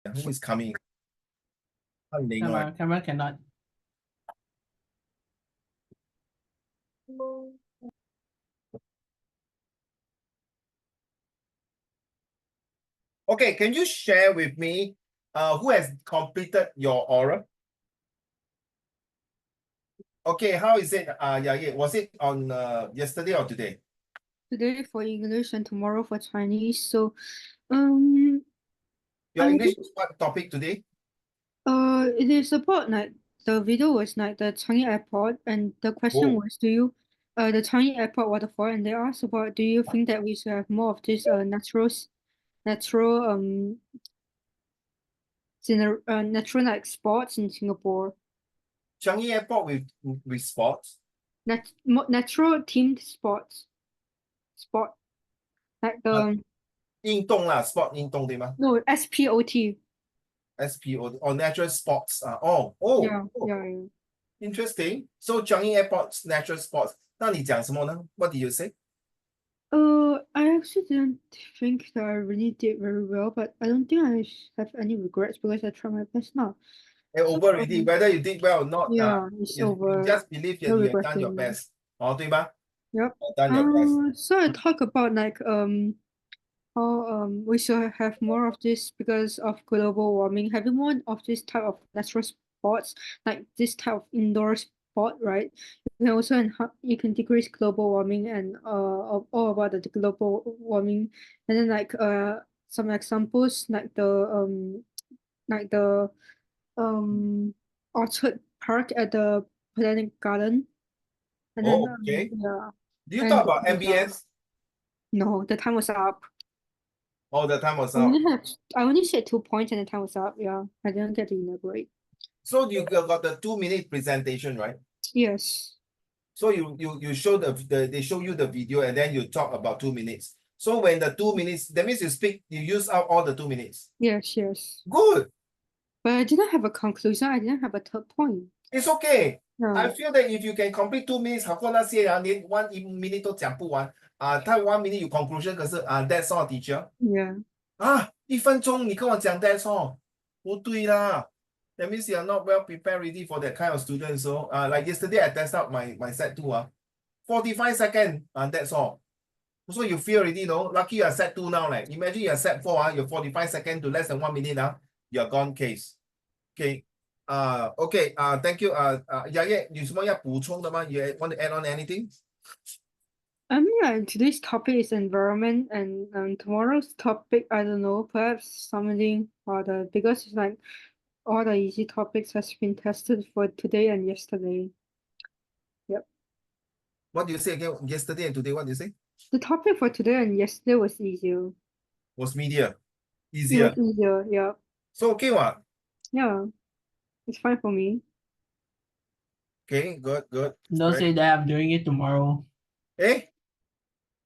Who is coming? Camera cannot. Okay, can you share with me who has completed your oral? Okay, how is it? Yeah, was it on yesterday or today? Today for English and tomorrow for Chinese. So, Your I English is what topic today? it is about like the video was like the Changi Airport, and the question Oh. was, the Changi Airport waterfall, and they asked about, do you think that we should have more of this natural natural like sports in Singapore? Changi Airport with sports? Natural themed sports, like the 运动啦 sport 运动对吗 no SPOT. SPO or natural sports Yeah. interesting. So Changi Airport's natural sports 那你讲什么呢 What did you say? I actually didn't think that I really did very well, but I don't think I have any regrets because I tried my best now. Over already whether you did well or not Yeah, it's you over. just believe that No you have done your regretting. best 对吧 Yep. done your best. So I talk about like how we should have more of this because of global warming, having more of this type of natural sports, like this type of indoor sport, right? You can also you can decrease global warming and all about the global warming, and then like some examples like the Orchard Park at the Botanic Garden, and then Okay. yeah. Do you And talk about MBS? no, the time was up. Oh, the time was I up. only said 2 points and the time was up. Yeah, I didn't get to elaborate. So you got the 2-minute presentation, right? Yes. So you show they show you the video and then you talk about 2 minutes. So when the 2 minutes, that means you use out all the 2 minutes. Yes. Good. But I didn't have a conclusion. I didn't have a third point. It's okay. Yeah. I feel that if you can complete 2 minutes, 好过那些连 1 minute 都讲不完他 1 minute 有 conclusion 可是that's all teacher. Yeah. 1分钟你跟我讲 that's all 不对啦 That means you are not well prepared already for that kind of student. So like yesterday I test out my set 2 45 seconds that's all. So you feel already lucky you are set 2 now like imagine you are set 4 you're 45 seconds to less than 1 minute you're gone case. Okay. Okay. Thank you. Yeah. 有什么要补充的吗 You want to add on anything? I mean, like, today's topic is environment, and tomorrow's topic, I don't know, perhaps something other, because it's like all the easy topics has been tested for today and yesterday. Yep. What do you say again? Yesterday and today, what do you say? The topic for today and yesterday was easier. Was easier. It was easier, yeah. So okay what? Yeah. It's fine for me. Okay, good. Don't say that I'm doing it tomorrow.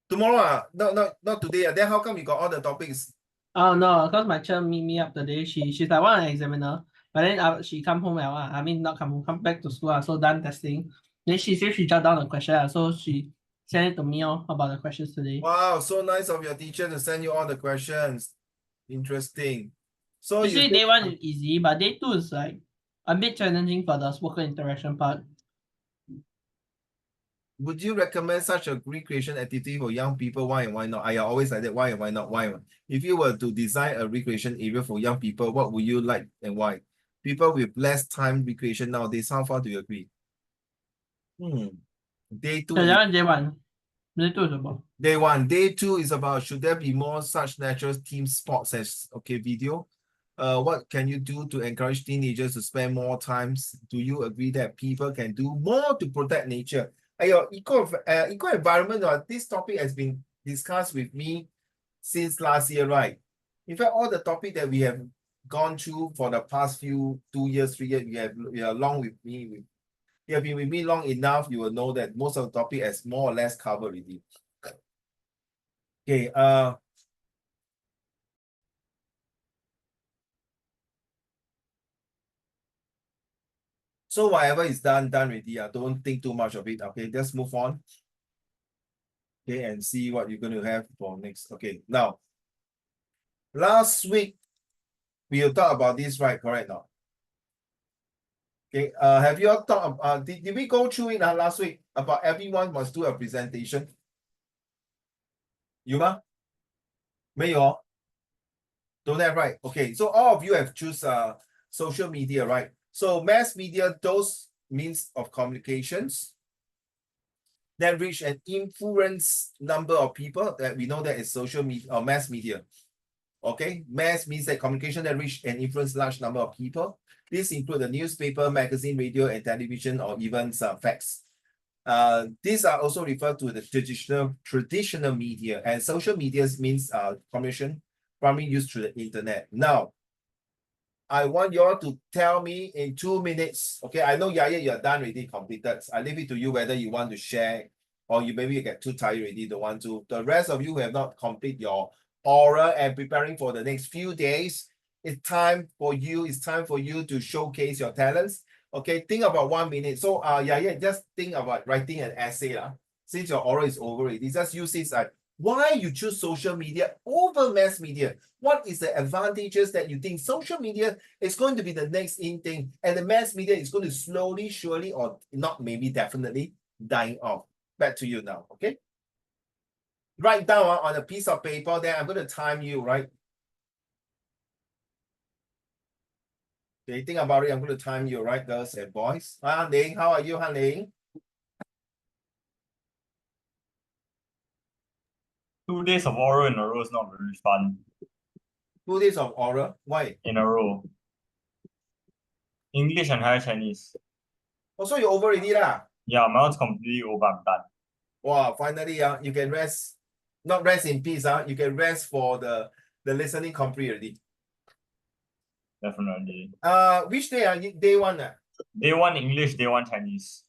Tomorrow not today then how come you got all the topics? Oh no, because my teacher meet me up today. She's like one examiner, but then she come home I mean not come home, come back to school so done testing. Then she said she jot down the question so she sent it to me about the questions today. Wow, so nice of your teacher to send you all the questions. Interesting. So Usually day 1 is easy, but day 2 is like a bit challenging for the spoken interaction part. Would you recommend such a recreation activity for young people? Why and why not? I always like that. Why and why not? Why? If you were to design a recreation area for young people, what would you like and why? People with less time recreation nowadays, how far do you agree? Day 2. So that was day 1. Day 2 is about. Day 1. Day 2 is about should there be more such natural team sports as video? What can you do to encourage teenagers to spend more time? Do you agree that people can do more to protect nature? Eco environment, this topic has been discussed with me since last year, right? In fact, all the topic that we have gone through for the past 2 years, 3 years, you are along with me. You have been with me long enough, you will know that most of the topic has more or less covered already. Okay, so whatever is done already. Don't think too much of it. Okay, just move on. Okay, and see what you're going to have for next. Okay, now, last week, We will talk about this, right? Correct now. Okay. Have you all thought of, did we go through it last week about everyone must do a presentation? 有吗？没有哦。Don't have, right? Okay, so all of you have choose social media, right? So mass media, those means of communications that reach an influence number of people that we know that is social media or mass media. Okay, mass means that communication that reach and influence large number of people. This include the newspaper, magazine, radio, and television, or even fax. These are also referred to the traditional media, and social media means communication primarily used through the internet. Now, I want you all to tell me in 2 minutes. Okay, I know Yaya, you're done already, completed. I leave it to you whether you want to share or maybe you get too tired already, don't want to. The rest of you who have not complete your oral and preparing for the next few days, it's time for you to showcase your talents. Okay, think about 1 minute. So Yaya, just think about writing an essay. Since your oral is over already, just use this why you choose social media over mass media. What is the advantages that you think social media is going to be the next in thing and the mass media is going to slowly, surely, or not maybe definitely dying off? Back to you now, okay? Write down on a piece of paper, then I'm going to time you, right? Okay, think about it, I'm going to time you, right, girls and boys? Han Ling, how are you, Han Ling? 2 days of oral in a row is not very fun. 2 days of oral, why? In a row. English and higher Chinese. Also, you're over already lah. Yeah, my one's completely over. I'm done. Wow, finally, you can rest, not rest in peace, you can rest for the listening complete already. Definitely. Which day, day one? Day one English, day one Chinese.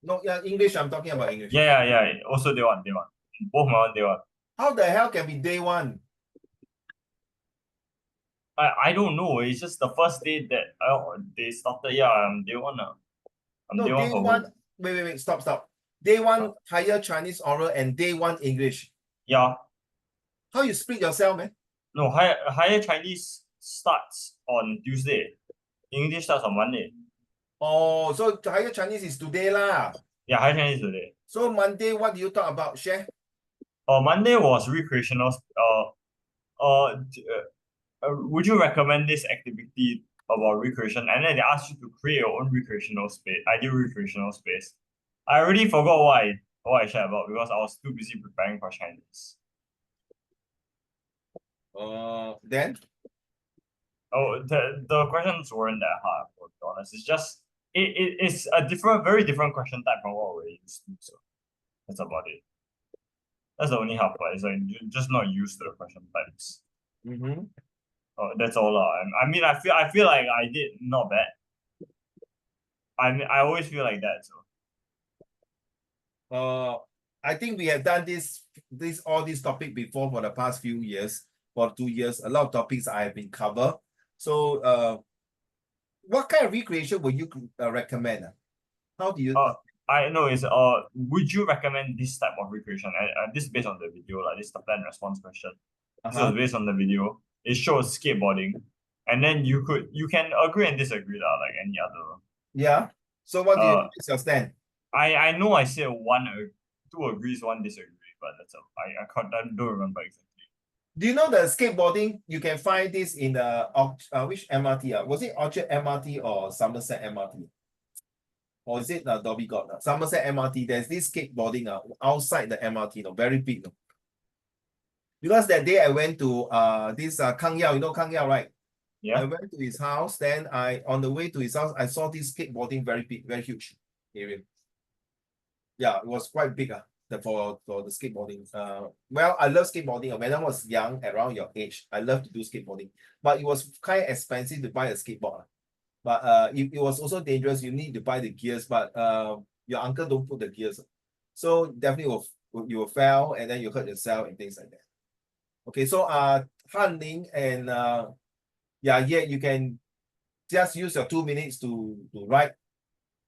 No, yeah, English, I'm talking about English. Yeah. Also day one. Both my own day one. How the hell can be day one? I don't know. It's just the first day that they started. Yeah, I'm day one now. No, day one day for one. both. Wait, stop. Day one higher Chinese oral and day one English. Yeah. How you split yourself, man? No, higher Chinese starts on Tuesday. English starts on Monday. Oh, so higher Chinese is today lah. Yeah, higher Chinese today. So Monday, what do you talk about? Share. Monday was recreational. Would you recommend this activity about recreation? And then they asked you to create your own recreational space, ideal recreational space. I already forgot what I shared about because I was too busy preparing for Chinese. Then? Oh, the questions weren't that hard, to be honest. It's just it's a very different question type from what we're used to. So that's about it. That's the only hard part. It's like you're just not used to the question types. That's all. I mean, I feel like I did not bad. I always feel like that. So. I think we have done all these topic before for the past few years, for 2 years. A lot of topics I have been covered. So, what kind of recreation would you recommend? How do you? I know is would you recommend this type of recreation? This is based on the video, like this is the plan response question. This was based on the video. It shows skateboarding, and then you can agree and disagree like any other. Yeah. So what do you think is your stand? I know I said 2 agrees, 1 disagree, but that's I don't remember exactly. Do you know the skateboarding? You can find this in the which MRT? Was it Orchard MRT or Somerset MRT? Or is it Dhoby Ghaut? Somerset MRT. There's this skateboarding outside the MRT, very big. Because that day I went to this Kang Yao, you know Kang Yao, right? Yeah. I went to his house. Then on the way to his house, I saw this skateboarding very big, very huge area. Yeah, it was quite big for the skateboarding. Well, I love skateboarding. When I was young, around your age, I love to do skateboarding. But it was kind of expensive to buy a skateboard. But it was also dangerous. You need to buy the gears, but your uncle don't put the gears. So definitely you will fail and then you hurt yourself and things like that. Okay, so Han Ling and you can just use your 2 minutes to write,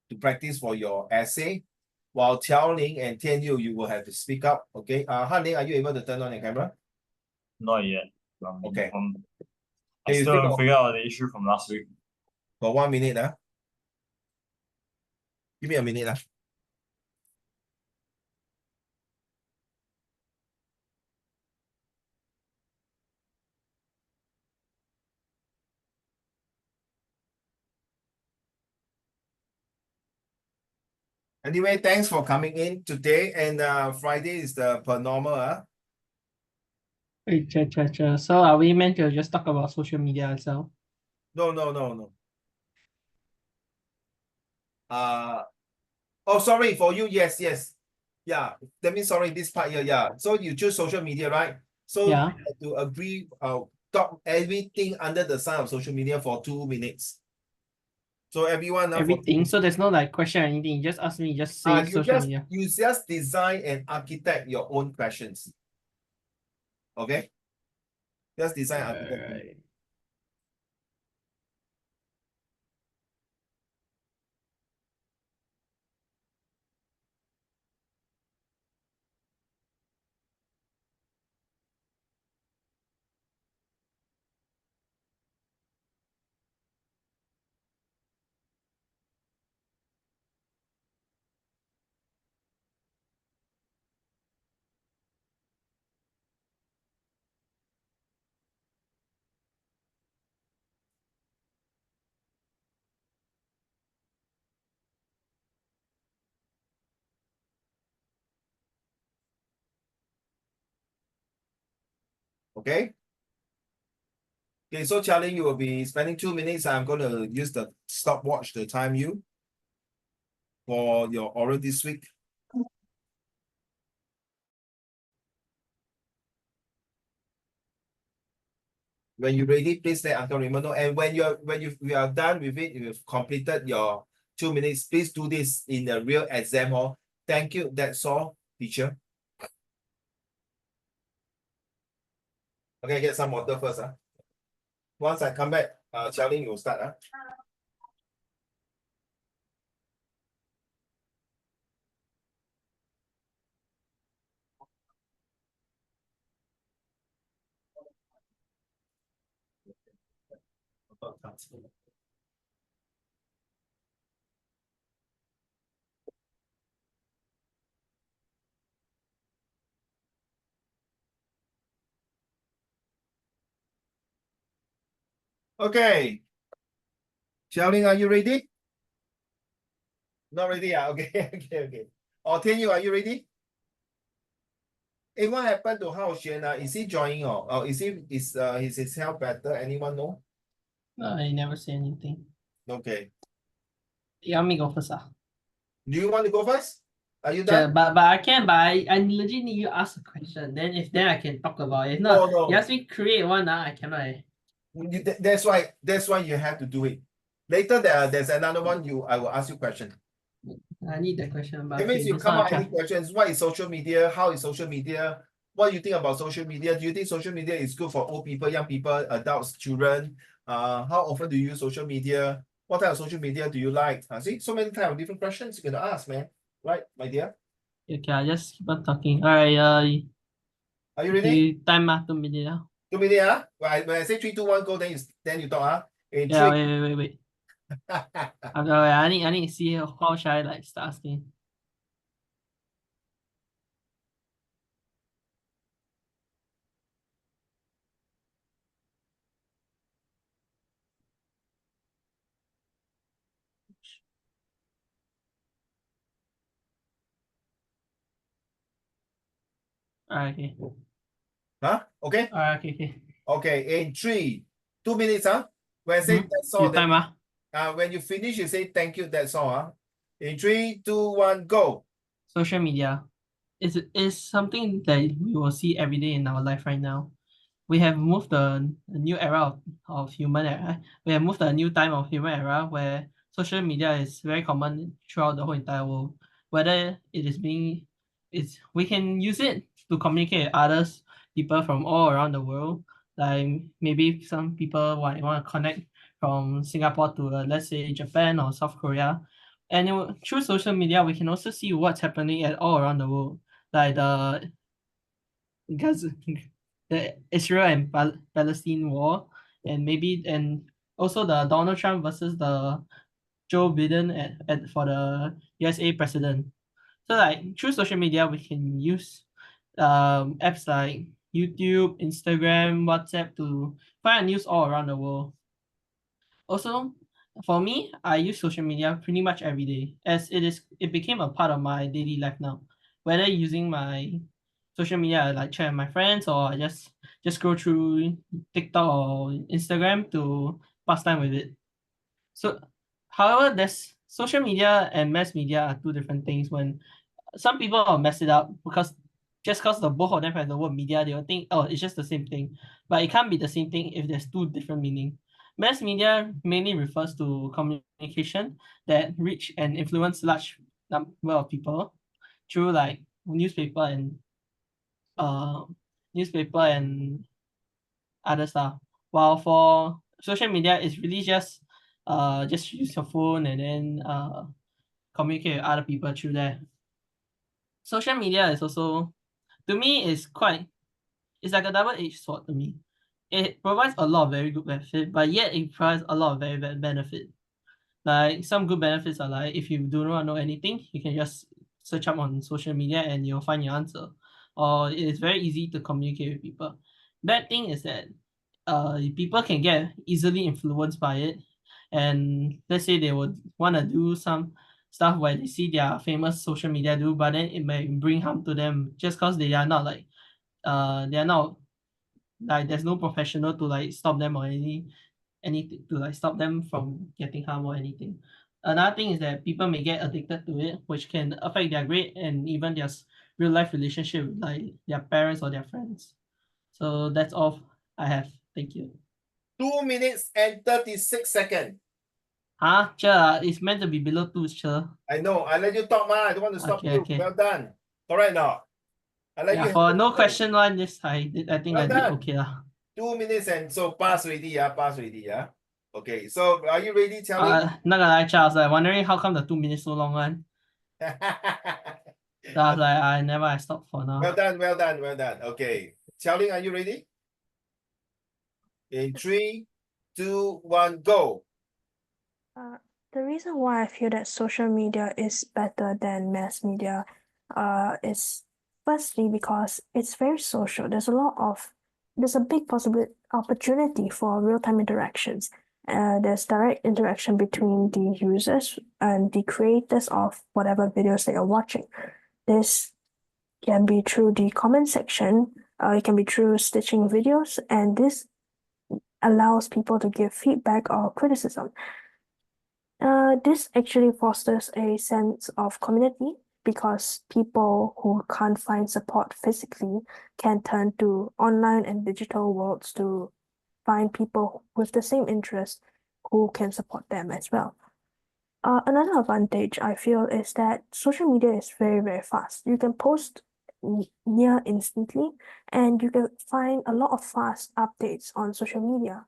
to practice for your essay. While Qiao Ling and Tian Yu, you will have to speak up. Okay, Han Ling, are you able to turn on your camera? Not yet. Okay. I Hey, you still still haven't got, figured out the issue from last week. got 1 minute, Give me a minute, Anyway, thanks for coming in today. And Friday is the per normal, Wait, sure. So are we meant to just talk about social media itself? No. Oh, sorry, for you, yes. Yeah, that means sorry, this part here, yeah. So you choose social media, right? So Yeah. you have to agree, talk everything under the sun of social media for 2 minutes. So everyone now for 2 Everything. minutes. So there's no like question or anything. You just ask me, just say social media. You just design and architect your own questions. Okay? Just design and architect. Alright. Okay? Okay, so Charlie, you will be spending 2 minutes. I'm going to use the stopwatch to time you for your oral this week. When you're ready, please let Uncle Raymond know. And when we are done with it, you've completed your 2 minutes, please do this in the real exam hall. Thank you. That's all, teacher. Okay, get some water first. Once I come back, Charlie, you will start. Okay. Charlie, are you ready? Not ready, okay, okay. Or Tian Yu, are you ready? Hey, what happened to Hao Xuan? Is he joining or is his health better? Anyone know? I never say anything. Okay. You want me go first? Do you want to go first? Are you Sure, done? but I can, but I legit need you ask a question. Then I can talk about it. No, No, no. you ask me create one, I cannot. That's why you have to do it. Later there's another one I will ask you question. I need that question, but That means okay, you this come one up any questions. What is social media? How is social media? What do you think about social media? Do you think social media is good for old people, young people, adults, children? How often do you use social media? What type of social media do you like? See, so many type of different questions you can ask, man. Right, my dear? Okay, I just keep on talking. Alright, Are you ready? okay, time 2 minutes. 2 minutes, when I say 3, 2, 1, go, then you talk, In Yeah, 3. wait. Okay, I need to see how should I like start asking. Alright, okay. Okay? Alright, okay. Okay, in 3, 2 minutes, When I say that's all, You time, when you finish, you say thank you, that's all, In 3, 2, 1, go. social media is something that we will see every day in our life right now. We have moved a new era of human era. We have moved a new time of human era where social media is very common throughout the whole entire world. Whether it is being, we can use it to communicate with others, people from all around the world. Like maybe some people want to connect from Singapore to let's say Japan or South Korea, and through social media we can also see what's happening at all around the world, like the Israel and Palestine war, and also the Donald Trump versus the Joe Biden for the USA president. So like through social media, we can use apps like YouTube, Instagram, WhatsApp to find news all around the world. Also, for me, I use social media pretty much every day as it became a part of my daily life now. Whether using my social media, I like chat with my friends or I just go through TikTok or Instagram to pass time with it. So, however, there's social media and mass media are two different things. When some people will mess it up because the both of them have the word media, they will think, oh, it's just the same thing. But it can't be the same thing if there's two different meaning. Mass media mainly refers to communication that reach and influence large number of people through like uh newspaper and other stuff. While for social media, it's really just use your phone and then communicate with other people through there. Social media is also, to me, it's like a double-edged sword to me. It provides a lot of very good benefit, but yet it provides a lot of very bad benefit. Like some good benefits are like if you do not know anything, you can just search up on social media and you'll find your answer. Or it is very easy to communicate with people. Bad thing is that people can get easily influenced by it. And let's say they would want to do some stuff where they see their famous social media do, but then it may bring harm to them just because they are not there's no professional to like stop them or anything to like stop them from getting harm or anything. Another thing is that people may get addicted to it, which can affect their grade and even their real life relationship with like their parents or their friends. So that's all I have. Thank you. 2 minutes and 36 seconds. Huh? Sure, it's meant to be below 2, sure. I know. I let you talk, man. I don't want to stop Okay, you. okay. Well done. Correct now. I let Yeah, you for have no it. question one, this I think Well I did done. okay lah. 2 minutes and so pass already, yeah. Pass already, yeah. Okay, so are you ready, Charlie? Not gonna lie, Charles, I was like wondering how come the 2 minutes so long one. So I was like, I stopped for now. Well done, well done, well done. Okay. Charlie, are you ready? In 3, 2, 1, go. The reason why I feel that social media is better than mass media is firstly because it's very social. There's a big possible opportunity for real-time interactions. There's direct interaction between the users and the creators of whatever videos they are watching. This can be through the comment section, it can be through stitching videos, and this allows people to give feedback or criticism. This actually fosters a sense of community because people who can't find support physically can turn to online and digital worlds to find people with the same interest who can support them as well. Another advantage I feel is that social media is very, very fast. You can post near instantly, and you can find a lot of fast updates on social media.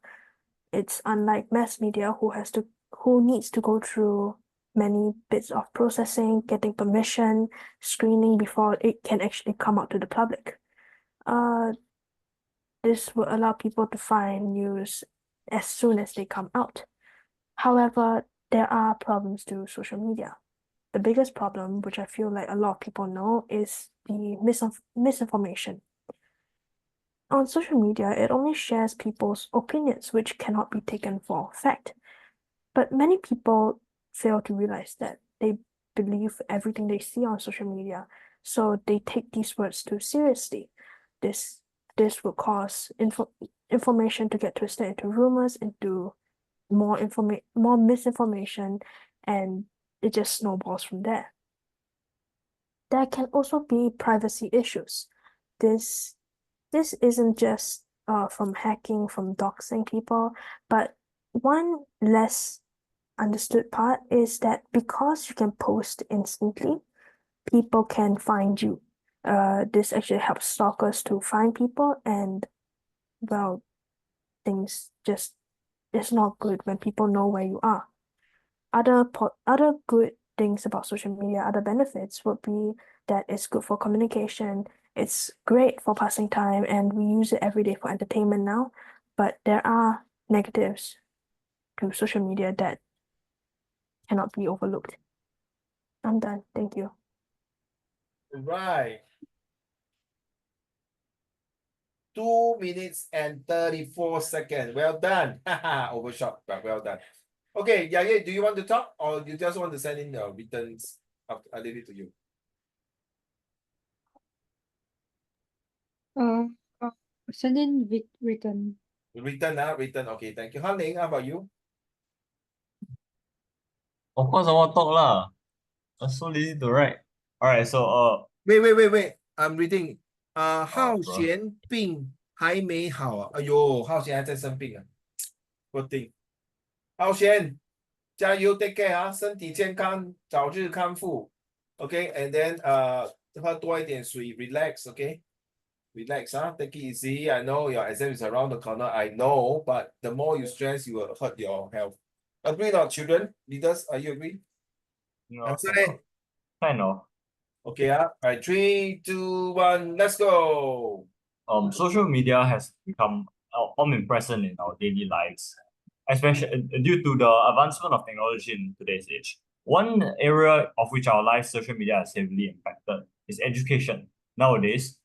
It's unlike mass media who needs to go through many bits of processing, getting permission, screening before it can actually come out to the public. This will allow people to find news as soon as they come out. However, there are problems to social media. The biggest problem, which I feel like a lot of people know, is the misinformation. On social media, it only shares people's opinions, which cannot be taken for fact. But many people fail to realize that they believe everything they see on social media, so they take these words too seriously. This will cause information to get twisted into rumors, into more misinformation, and it just snowballs from there. There can also be privacy issues. This isn't just from hacking, from doxing people, but one less understood part is that because you can post instantly, people can find you. This actually helps stalkers to find people, and well, it's not good when people know where you are. Other good things about social media, other benefits would be that it's good for communication, it's great for passing time, and we use it every day for entertainment now. But there are negatives to social media that cannot be overlooked. I'm done. Thank you. Right. 2 minutes and 34 seconds. Well done. Overshot, but well done. Okay, Yaya, do you want to talk or you just want to send in your returns? I'll leave it to you. Send in written. Written. Okay, thank you. Han Ling, how about you? Of course I want to talk lah. I'm so lazy to write. Alright, so Wait. I'm reading. 好浩，bro 贤病还没好啊！哎呦，浩贤还在生病啊！Good thing。浩贤，加油 ，take care 啊，身体健康，早日康复。OK，and then 喝多一点水 ，relax，OK，relax 啊，take it easy. I know your exam is around the corner. I know, but the more you stress, you will hurt your health. Agree not, children? Leaders, are you agree? Answer it. kind of. Okay, alright, 3, 2, 1, let's go. Social media has become omnipresent in our daily lives, especially due to the advancement of technology in today's age. One area of which our life social media is heavily impacted is education. Nowadays,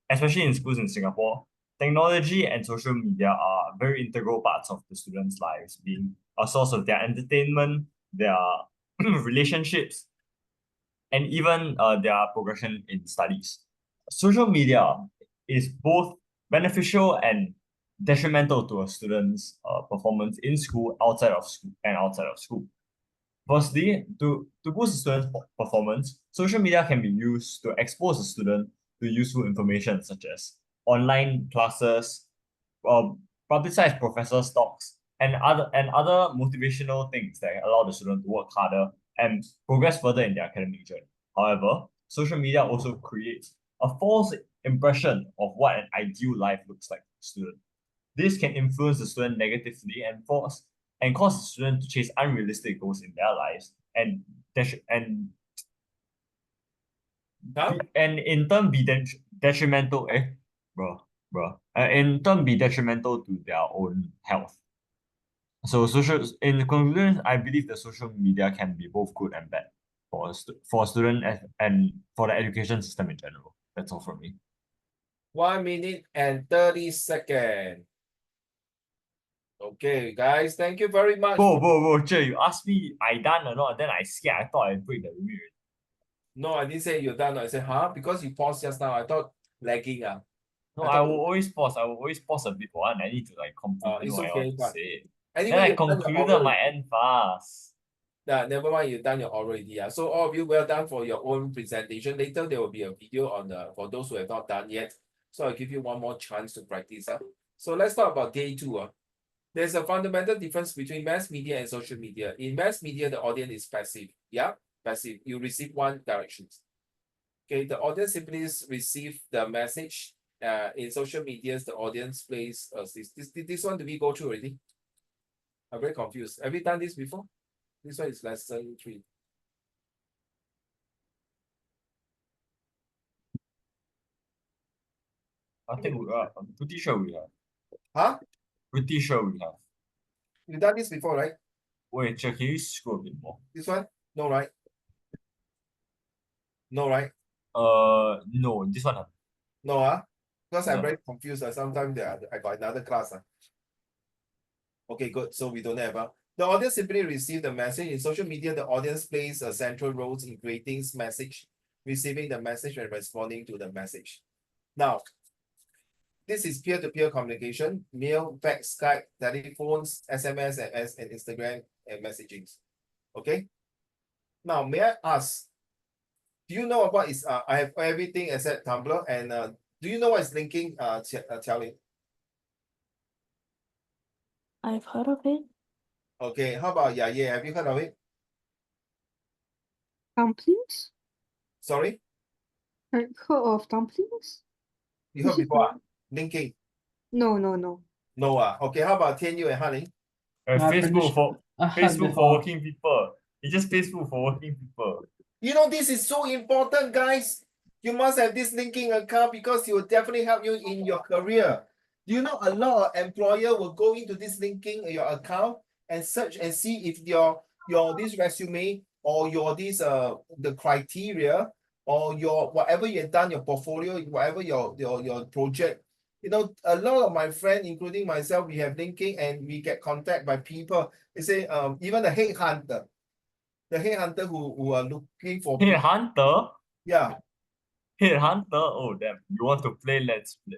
especially in schools in Singapore, technology and social media are very integral parts of the students' lives, being a source of their entertainment, their relationships, and even their progression in studies. Social media is both beneficial and detrimental to a student's performance in school, outside of school, and outside of school. Firstly, to boost a student's performance, social media can be used to expose a student to useful information such as online classes, publicized professors' talks, and other motivational things that allow the student to work harder and progress further in their academic journey. However, social media also creates a false impression of what an ideal life looks like for the student. This can influence the student negatively and cause the student to chase unrealistic goals in their lives and in turn be detrimental in turn be detrimental to their own health. So in conclusion, I believe that social media can be both good and bad for a student and for the education system in general. That's all from me. 1 minute and 30 seconds. Okay, guys, thank you very much. Bro, Jay, you asked me I done or not, then I scared. I thought I break the rule. No, I didn't say you're done. I said, because you paused just now. I thought lagging. No, I I will always pause. I will always pause a bit for one. I need to like complete it's what I okay, want to but say. anyway, Then I you've done your concluded oral my already. end fast. Never mind, you've done your oral already. So all of you, well done for your own presentation. Later, there will be a video on for those who have not done yet. So I'll give you one more chance to practice. So let's talk about day 2. There's a fundamental difference between mass media and social media. In mass media, the audience is passive. Yeah, passive. You receive one direction. Okay, the audience simply receive the message. In social media, the audience plays this one. Do we go through already? I'm very confused. Have you done this before? This one is lesson 3. I think I'm pretty sure we have. Huh? Pretty sure we have. You done this before, right? Wait, check. Can you scroll a bit more? This one? No, right? No, right? No, this one. No, because I'm No. very confused. Sometimes I got another class. Okay, good. So we don't have. The audience simply receive the message. In social media, the audience plays a central role in creating message, receiving the message, and responding to the message. Now, this is peer-to-peer communication, mail, fax, Skype, telephones, SMS, and Instagram and messaging. Okay. Now, may I ask, do you know what is I have everything except Tumblr, and do you know what is linking Xiaoling? I've heard of it. Okay, how about Yaye? Have you heard of it? Dumplings? Sorry, I heard of dumplings? you heard Is it before? Linking. No. No. Okay, how about Tian Yu and Haning? Facebook for I heard Facebook for before. working people. It's just Facebook for working people. You know, this is so important, guys. You must have this linking account because it will definitely help you in your career. Do you know a lot of employer will go into this linking your account and search and see if your this resume or your this the criteria or your whatever you've done, your portfolio, whatever your project. You know, a lot of my friends, including myself, we have linking and we get contact by people. They say even the headhunter who are looking for Hey, Hunter. yeah. Hey, Hunter. Oh, damn. You want to play Let's Play?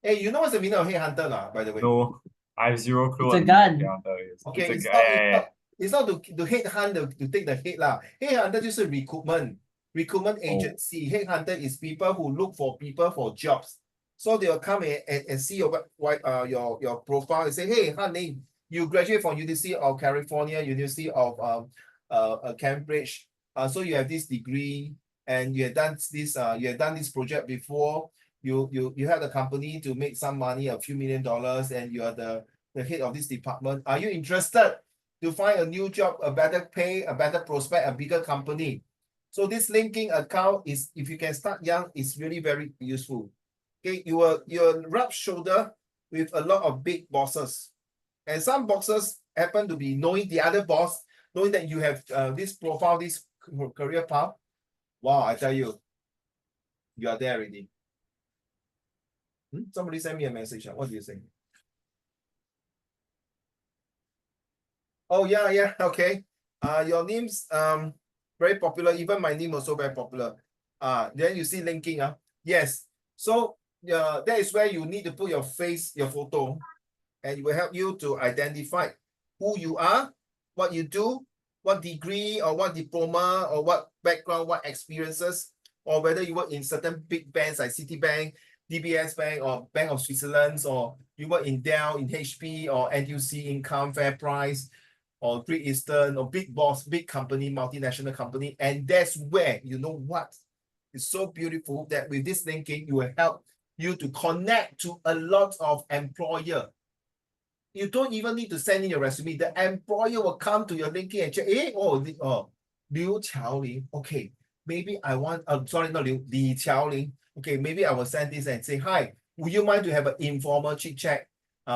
Hey, you know what's the meaning of headhunter lah, by the way? No, I have zero clue It's a what the meaning of gun. Hunter is. Okay, It's a it's not to headhunt to take the head lah. Headhunter 就是 recruitment agency. Headhunter is people who look for people for jobs. So they will come and see your profile and say, hey, honey, you graduate from University of California, University of Cambridge. So you have this degree and you have done this project before. You have the company to make some money, a few $1 million, and you are the head of this department. Are you interested to find a new job, a better pay, a better prospect, a bigger company? So this linking account is, if you can start young, is really very useful. Okay, you rub shoulder with a lot of big bosses, and some bosses happen to be knowing the other boss, knowing that you have this profile, this career path. Wow, I tell you, you are there already. Somebody send me a message. What do you think? Oh yeah, okay. Your name's very popular. Even my name also very popular. Then you see linking. Yes. So that is where you need to put your face, your photo, and it will help you to identify who you are, what you do, what degree or what diploma or what background, what experiences, or whether you work in certain big banks like Citibank, DBS Bank, or Bank of Switzerland, or you work in Dell, in HP, or NTUC Income, FairPrice, or Great Eastern, or Big Boss, big company, multinational company. And that's where, you know what? It's so beautiful that with this linking, you will help you to connect to a lot of employer. You don't even need to send in your resume. The employer will come to your linking and check, Liu Qiaoling. Okay, maybe I want, sorry, not Liu, Li Qiaoling. Okay, maybe I will send this and say, hi, would you mind to have an informal chit chat?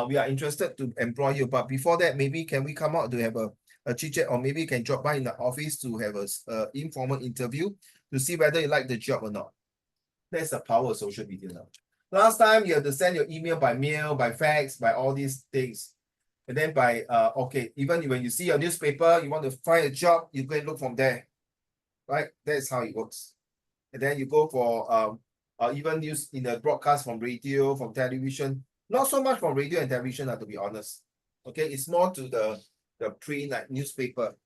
We are interested to employ you, but before that, maybe can we come out to have a chit chat, or maybe you can drop by in the office to have a informal interview to see whether you like the job or not. That's the power of social media now. Last time you have to send your email, by fax, by all these things. And then by, okay, even when you see your newspaper, you want to find a job, you go and look from there, right? That's how it works. And then you go for even news in the broadcast from radio, from television. Not so much from radio and television, to be honest. Okay, it's more to the print, like newspaper.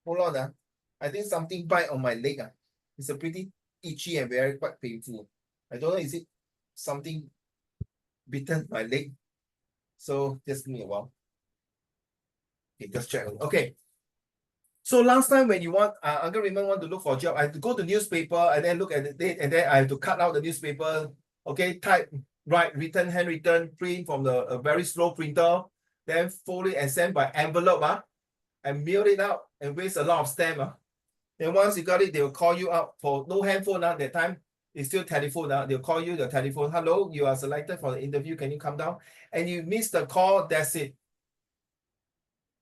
Hold on, I think something bite on my leg. It's a pretty itchy and very quite painful. I don't know, is it something bitten my leg? So just give me a while. Okay, just check. Okay. So last time when you want, Uncle Raymond want to look for a job, I have to go to newspaper and then look at the date, and then I have to cut out the newspaper. Okay, type, write, written, handwritten, print from a very slow printer, then fold it and send by envelope, and mail it out and waste a lot of stamp. Then once you got it, they will call you up for no handphone. That time it's still telephone. They'll call you the telephone. Hello, you are selected for the interview. Can you come down? And you miss the call, that's it.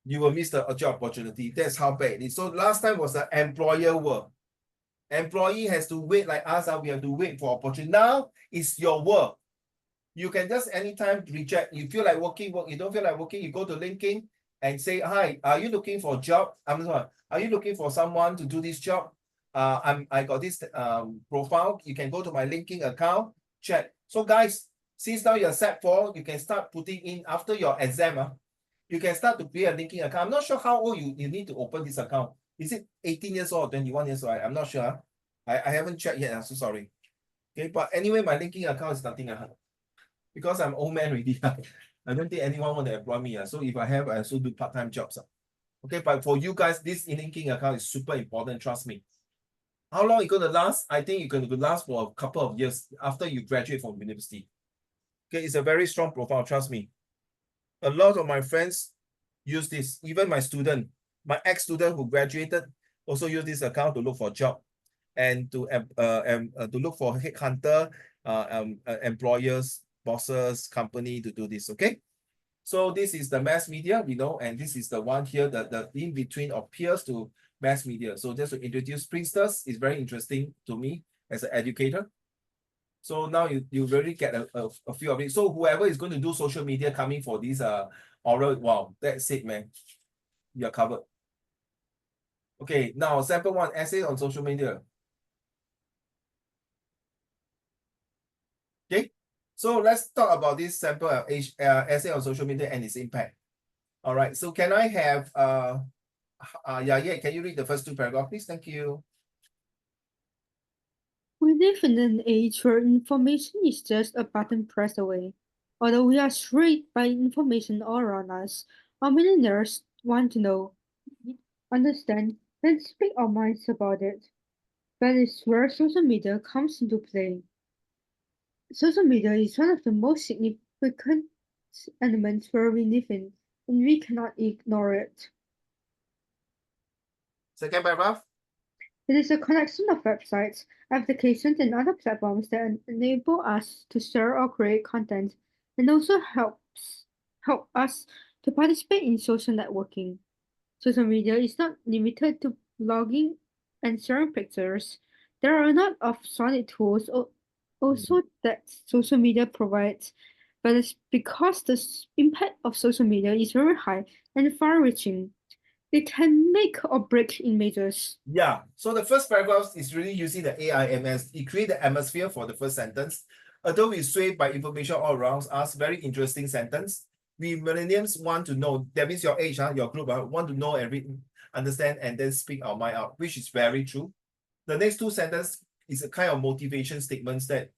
You will miss the job opportunity. That's how bad it is. So last time was the employer work. Employee has to wait like us. We have to wait for opportunity. Now it's your work. You can just anytime reject. You feel like working, you don't feel like working, you go to LinkedIn and say, hi, are you looking for a job? I'm sorry, are you looking for someone to do this job? I got this profile. You can go to my LinkedIn account, check. So guys, since now you're Sec4, you can start putting in after your exam. You can start to create a LinkedIn account. I'm not sure how old you need to open this account. Is it 18 years old or 21 years old? I'm not sure. I haven't checked yet. I'm so sorry. Okay, but anyway, my LinkedIn account is nothing. Because I'm old man already. I don't think anyone want to employ me. So if I have, I also do part-time jobs. Okay, but for you guys, this linking account is super important, trust me. How long it's going to last? I think it's going to last for a couple of years after you graduate from university. Okay, it's a very strong profile, trust me. A lot of my friends use this, even my student, my ex-student who graduated also use this account to look for a job and to look for headhunter, employers. bosses, company to do this, okay? So this is the mass media, we know, and this is the one here, the in-between of peers to mass media. So just to introduce Springsters is very interesting to me as an educator. So now you really get a few of it. So whoever is going to do social media coming for these oral, wow, that's it, man. You're covered. Okay, now sample one, essay on social media. Okay, so let's talk about this sample essay on social media and its impact. All right, so can I have yeah, can you read the first two paragraphs, please? Thank you. We live in an age where information is just a button press away. Although we are swayed by information all around us, our millionaires want to know, understand, and speak our minds about it. That is where social media comes into play. Social media is one of the most significant elements where we live in, and we cannot ignore it. Second paragraph. It is a collection of websites, applications, and other platforms that enable us to share or create content, and also help us to participate in social networking. Social media is not limited to blogging and sharing pictures. There are a lot of solid tools also that social media provides, but it's because the impact of social media is very high and far-reaching. It can make or break images. Yeah, so the first paragraph is really using the AIMS. It creates the atmosphere for the first sentence. Although we swayed by information all around us, very interesting sentence. We millennials want to know, that means your age, your group, want to know and read, understand, and then speak our mind out, which is very true. The next two sentences is a kind of motivation statements that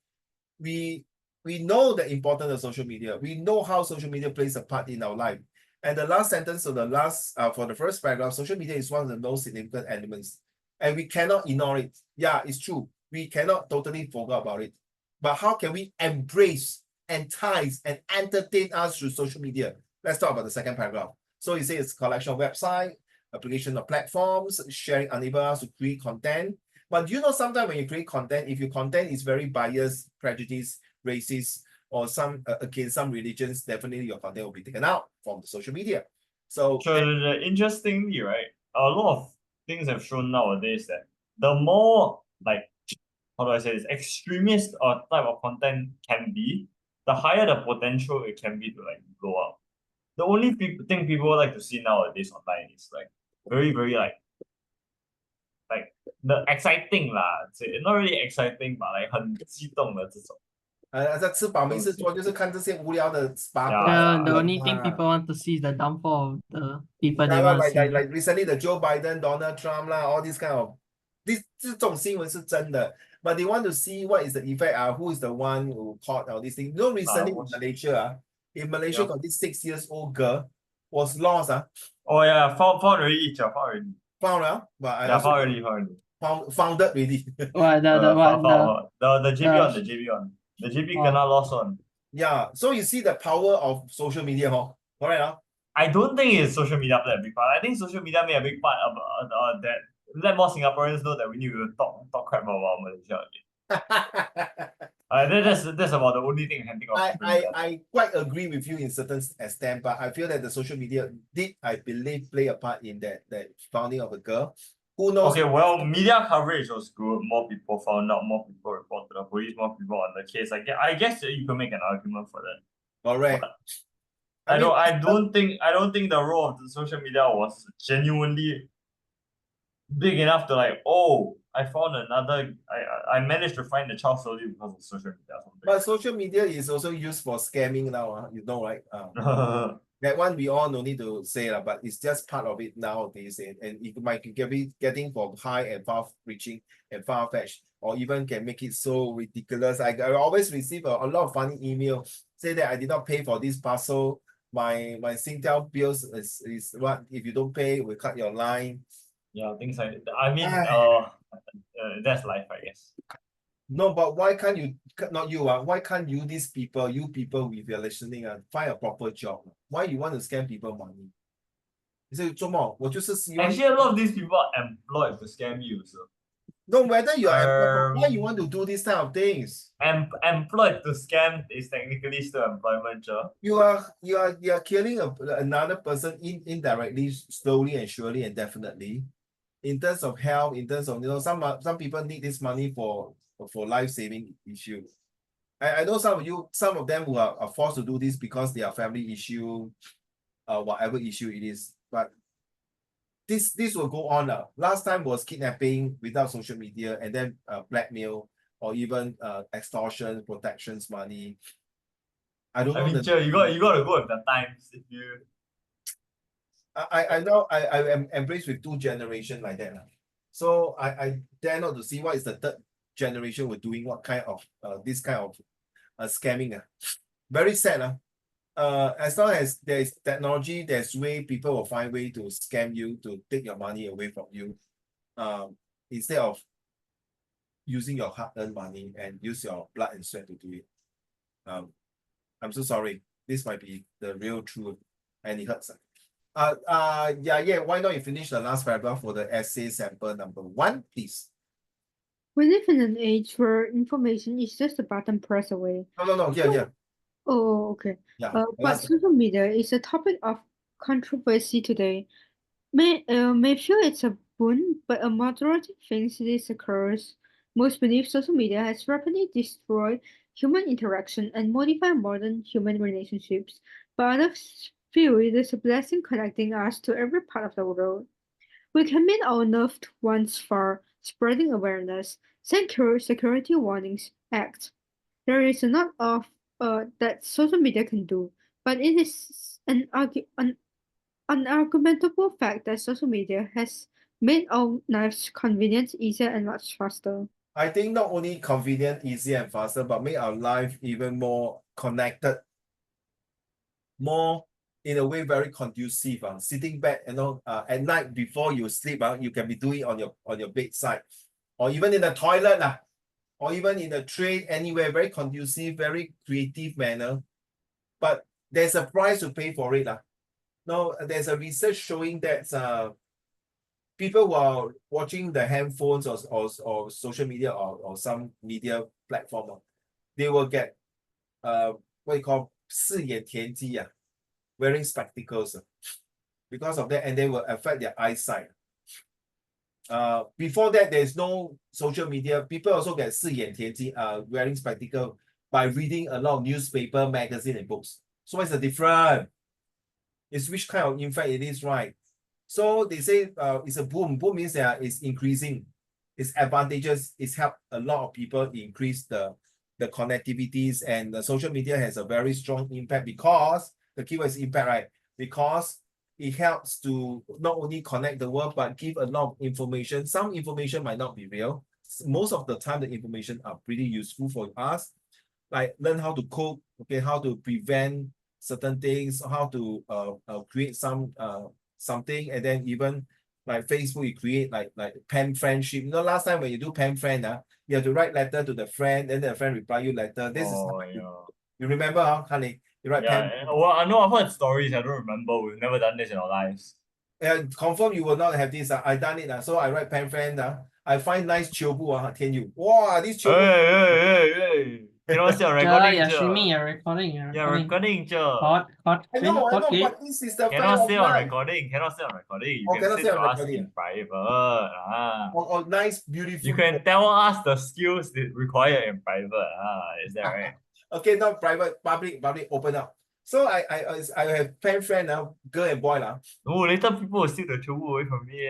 we know the importance of social media. We know how social media plays a part in our life. And the last sentence of the last, for the first paragraph, social media is one of the most significant elements. And we cannot ignore it. Yeah, it's true. We cannot totally forget about it. But how can we embrace, entice, and entertain us through social media? Let's talk about the second paragraph. So you say it's a collection of websites, application of platforms, sharing enable us to create content. But do you know sometimes when you create content, if your content is very biased, prejudiced, racist, or some against some religions, definitely your content will be taken out from the social media. So Interestingly, right, a lot of things have shown nowadays that the more like, how do I say this, extremist or type of content can be, the higher the potential it can be to like blow up. The only thing people like to see nowadays online is like very, very like the exciting lah, not really exciting, but like 很激动的这种。在吃饱没事做，就是看这些无聊的八卦 Yeah, The only thing people want to see is the downfall of the people they Yeah, want to like, see. like recently the Joe Biden, Donald Trump lah, all this kind of这种新闻是真的 but they want to see what is the effect, who is the one who caught all these things. You know, recently in Malaysia, Yeah. got this 6-year-old girl was lost. Oh yeah, found already, found already. Found but I Yeah, also found already. founded already. What The JB one, the JB one. The JB kena lost one. Yeah, so you see the power of social media, correct? I don't think it's social media played a big part. I think social media made a big part about that. Let more Singaporeans know that we need to talk crap about Malaysia again. That's about the only thing I can think of. I quite agree with you in certain extent, but I feel that the social media did, I believe, play a part in that founding of a girl. Who knows? Okay, well, media coverage was good. More people found out, more people reported the police, more people on the case. I guess you can make an argument for that. Correct. I don't think the role of the social media was genuinely big enough to like, oh, I found another. I managed to find the child slowly because of social media. But social media is also used for scamming now, you know, right? That one we all no need to say, but it's just part of it nowadays, and it might be getting for high and far-reaching and far-fetched, or even can make it so ridiculous. I always receive a lot of funny email say that I did not pay for this parcel. My Singtel bills is what, if you don't pay, we cut your line. Yeah, things like that. I mean, that's life, I guess. No, but why can't you, not you, why can't you, these people, you people, if you're listening, find a proper job? Why you want to scam people money? You say, 做么？我就是希望 Actually, a lot of these people are employed to scam you, so. No, whether you are employed, why you Um, want to do this type of things? Employed to scam is technically still employment, sure. You are killing another person indirectly, slowly and surely and definitely. In terms of health, in terms of some people need this money for life-saving issue. I know some of them who are forced to do this because they are family issue, whatever issue it is. But this will go on. Last time was kidnapping without social media, and then blackmail or even extortion, protections money. I don't I know mean, the sure, you got to go with the times if you. I know I am embraced with two generation like that. So I dare not to see what is the third generation we're doing, what kind of this kind of scamming. Very sad. As long as there is technology, there's way people will find way to scam you, to take your money away from you. Instead of using your hard-earned money and use your blood and sweat to do it. I'm so sorry. This might be the real truth, and it hurts. Yeah. Why not you finish the last paragraph for the essay sample number 1, please? We live in an age where information is just a button press away. No. Yeah. Oh, okay. Yeah. But Last, social media is a topic of controversy today. May feel it's a boon, but a majority thinks this occurs. Most believe social media has rapidly destroyed human interaction and modified modern human relationships, but others feel it is a blessing connecting us to every part of the world. We can meet our loved ones far, spreading awareness, send security warnings, act. There is a lot of that social media can do, but it is an unargumentable fact that social media has made our lives convenient, easier, and much faster. I think not only convenient, easier, and faster, but make our life even more connected, more in a way very conducive. Sitting back, at night before you sleep, you can be doing it on your bedside, or even in the toilet, or even in the train, anywhere, very conducive, very creative manner. But there's a price to pay for it. Now, there's a research showing that people who are watching the handphones or social media or some media platform, they will get what you call 视野田鸡, wearing spectacles. Because of that, and they will affect their eyesight. Before that, there's no social media. People also get 视野田鸡, wearing spectacle by reading a lot of newspaper, magazine, and books. So what's the difference? It's which kind of impact it is, right? So they say it's a boom. Boom means that it's increasing. It's advantages. It's helped a lot of people increase the connectivities, and the social media has a very strong impact because the keyword is impact, right? Because it helps to not only connect the world but give a lot of information. Some information might not be real. Most of the time, the information are pretty useful for us, like learn how to cook, okay, how to prevent certain things, how to create something, and then even like Facebook, you create like pen friendship. Last time when you do pen friend, you have to write letter to the friend, then the friend reply you letter. This is you remember, honey? You write pen. Well, I know I've heard stories. I don't remember. We've never done this in our lives. And confirm you will not have this. I done it. So I write pen friend. I find nice 球部 天佑. Wow, this 球部. Hey. Cannot say on recording. You're streaming, you're recording, Yeah, recording. Hot, I know, okay. but this is the Cannot fact say of on life. recording. Cannot say on recording. You Oh, can cannot say say to on us recording. in private. Oh, nice, beautiful. You can tell us the skills that required in private. Is that right? Okay, not private, public, open up. So I have pen friend now, girl and boy lah. Oh, later people will steal the chobu away from me.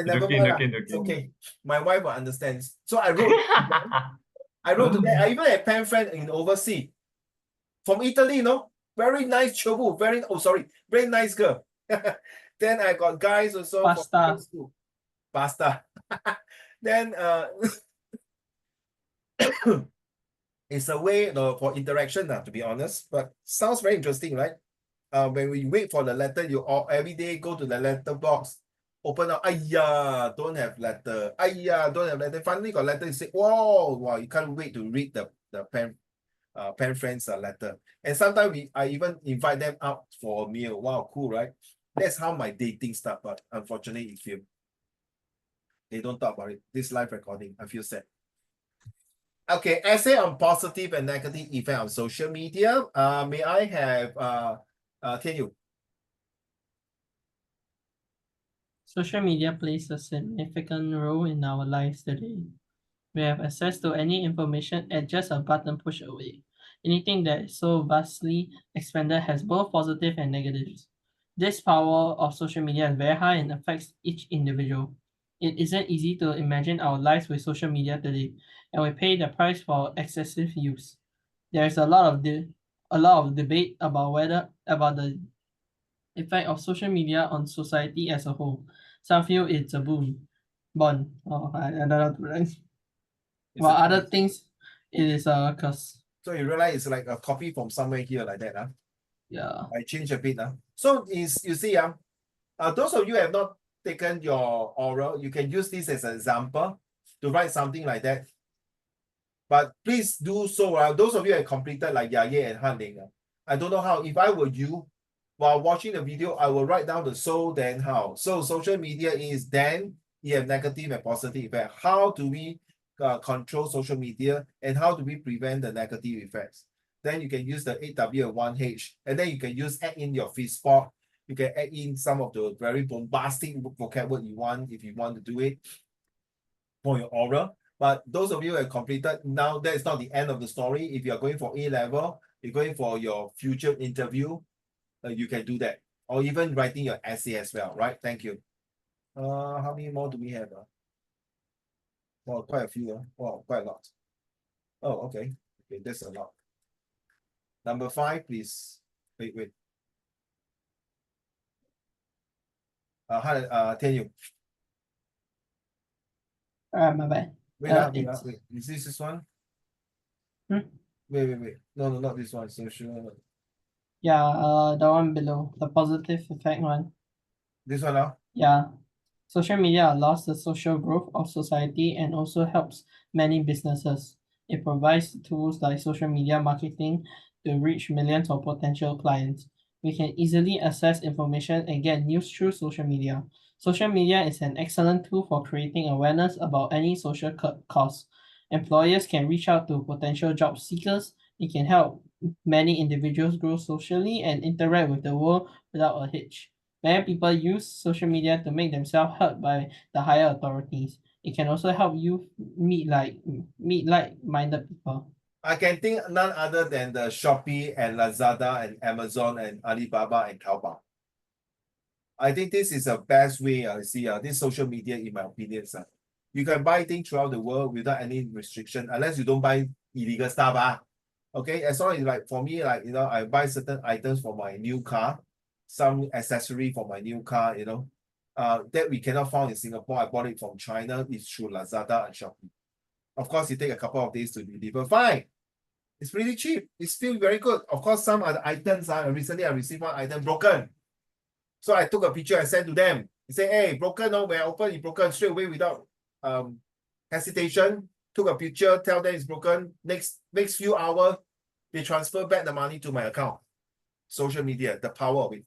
Never mind. It's okay. My wife will understand. So I wrote to them. I even have pen friend in overseas from Italy, very nice chobu, very nice girl. Then I got guys also Pasta. from school. Pasta. Then it's a way for interaction, to be honest, but sounds very interesting, right? When we wait for the letter, you all every day go to the letter box, open up, don't have letter. Don't have letter. Finally got letter, you say, wow, you can't wait to read the pen friend's letter. And sometimes I even invite them out for a meal. Wow, cool, right? That's how my dating started, but unfortunately it failed. They don't talk about it. This live recording, I feel sad. Okay, essay on positive and negative effect of social media. May I have can you? Social media plays a significant role in our lives today. We have access to any information at just a button push away. Anything that is so vastly expanded has both positive and negatives. This power of social media is very high and affects each individual. It isn't easy to imagine our lives with social media today, and we pay the price for excessive use. There is a lot of debate about the effect of social media on society as a whole. Some feel it's a bond. Oh, I don't know how to pronounce. It's While a other curse. things, it is a curse. So you realize it's like a copy from somewhere here like that. Yeah. I change a bit. So you see, those of you who have not taken your oral, you can use this as an example to write something like that. But please do so. Those of you who have completed like Yaye and Hanling, I don't know how. If I were you, while watching the video, I will write down the so, then how. So social media is then you have negative and positive effect. How do we control social media and how do we prevent the negative effects? Then you can use the 8W and 1H, and then you can add in your free spot. You can add in some of the very bombastic vocabulary you want if you want to do it for your oral. But those of you who have completed, now that is not the end of the story. If you're going for A-level, you're going for your future interview, you can do that. Or even writing your essay as well, right? Thank you. How many more do we have? Well, quite a few. Wow, quite a lot. Oh, okay. Okay, that's a lot. Number 5, please. Wait. Tell you. My bad. Wait. Is this one? Hmm? Wait. No, not this one. Social. Yeah, the one below, the positive effect one. This one now? Yeah. Social media allows the social growth of society and also helps many businesses. It provides tools like social media marketing to reach millions of potential clients. We can easily access information and get news through social media. Social media is an excellent tool for creating awareness about any social cause. Employers can reach out to potential job seekers. It can help many individuals grow socially and interact with the world without a hitch. Many people use social media to make themselves heard by the higher authorities. It can also help you meet like-minded people. I can think none other than the Shopee and Lazada and Amazon and Alibaba and Taobao. I think this is the best way I see this social media, in my opinion. You can buy things throughout the world without any restriction, unless you don't buy illegal stuff. Okay, as long as like for me, like I buy certain items for my new car, some accessory for my new car, that we cannot find in Singapore. I bought it from China. It's through Lazada and Shopee. Of course, it take a couple of days to deliver. Fine. It's pretty cheap. It's still very good. Of course, some other items, recently I received one item broken. So I took a picture and sent to them. They say, hey, broken, no, when I open it broken straight away without hesitation. Took a picture, tell them it's broken. Next few hours, they transfer back the money to my account. Social media, the power of it.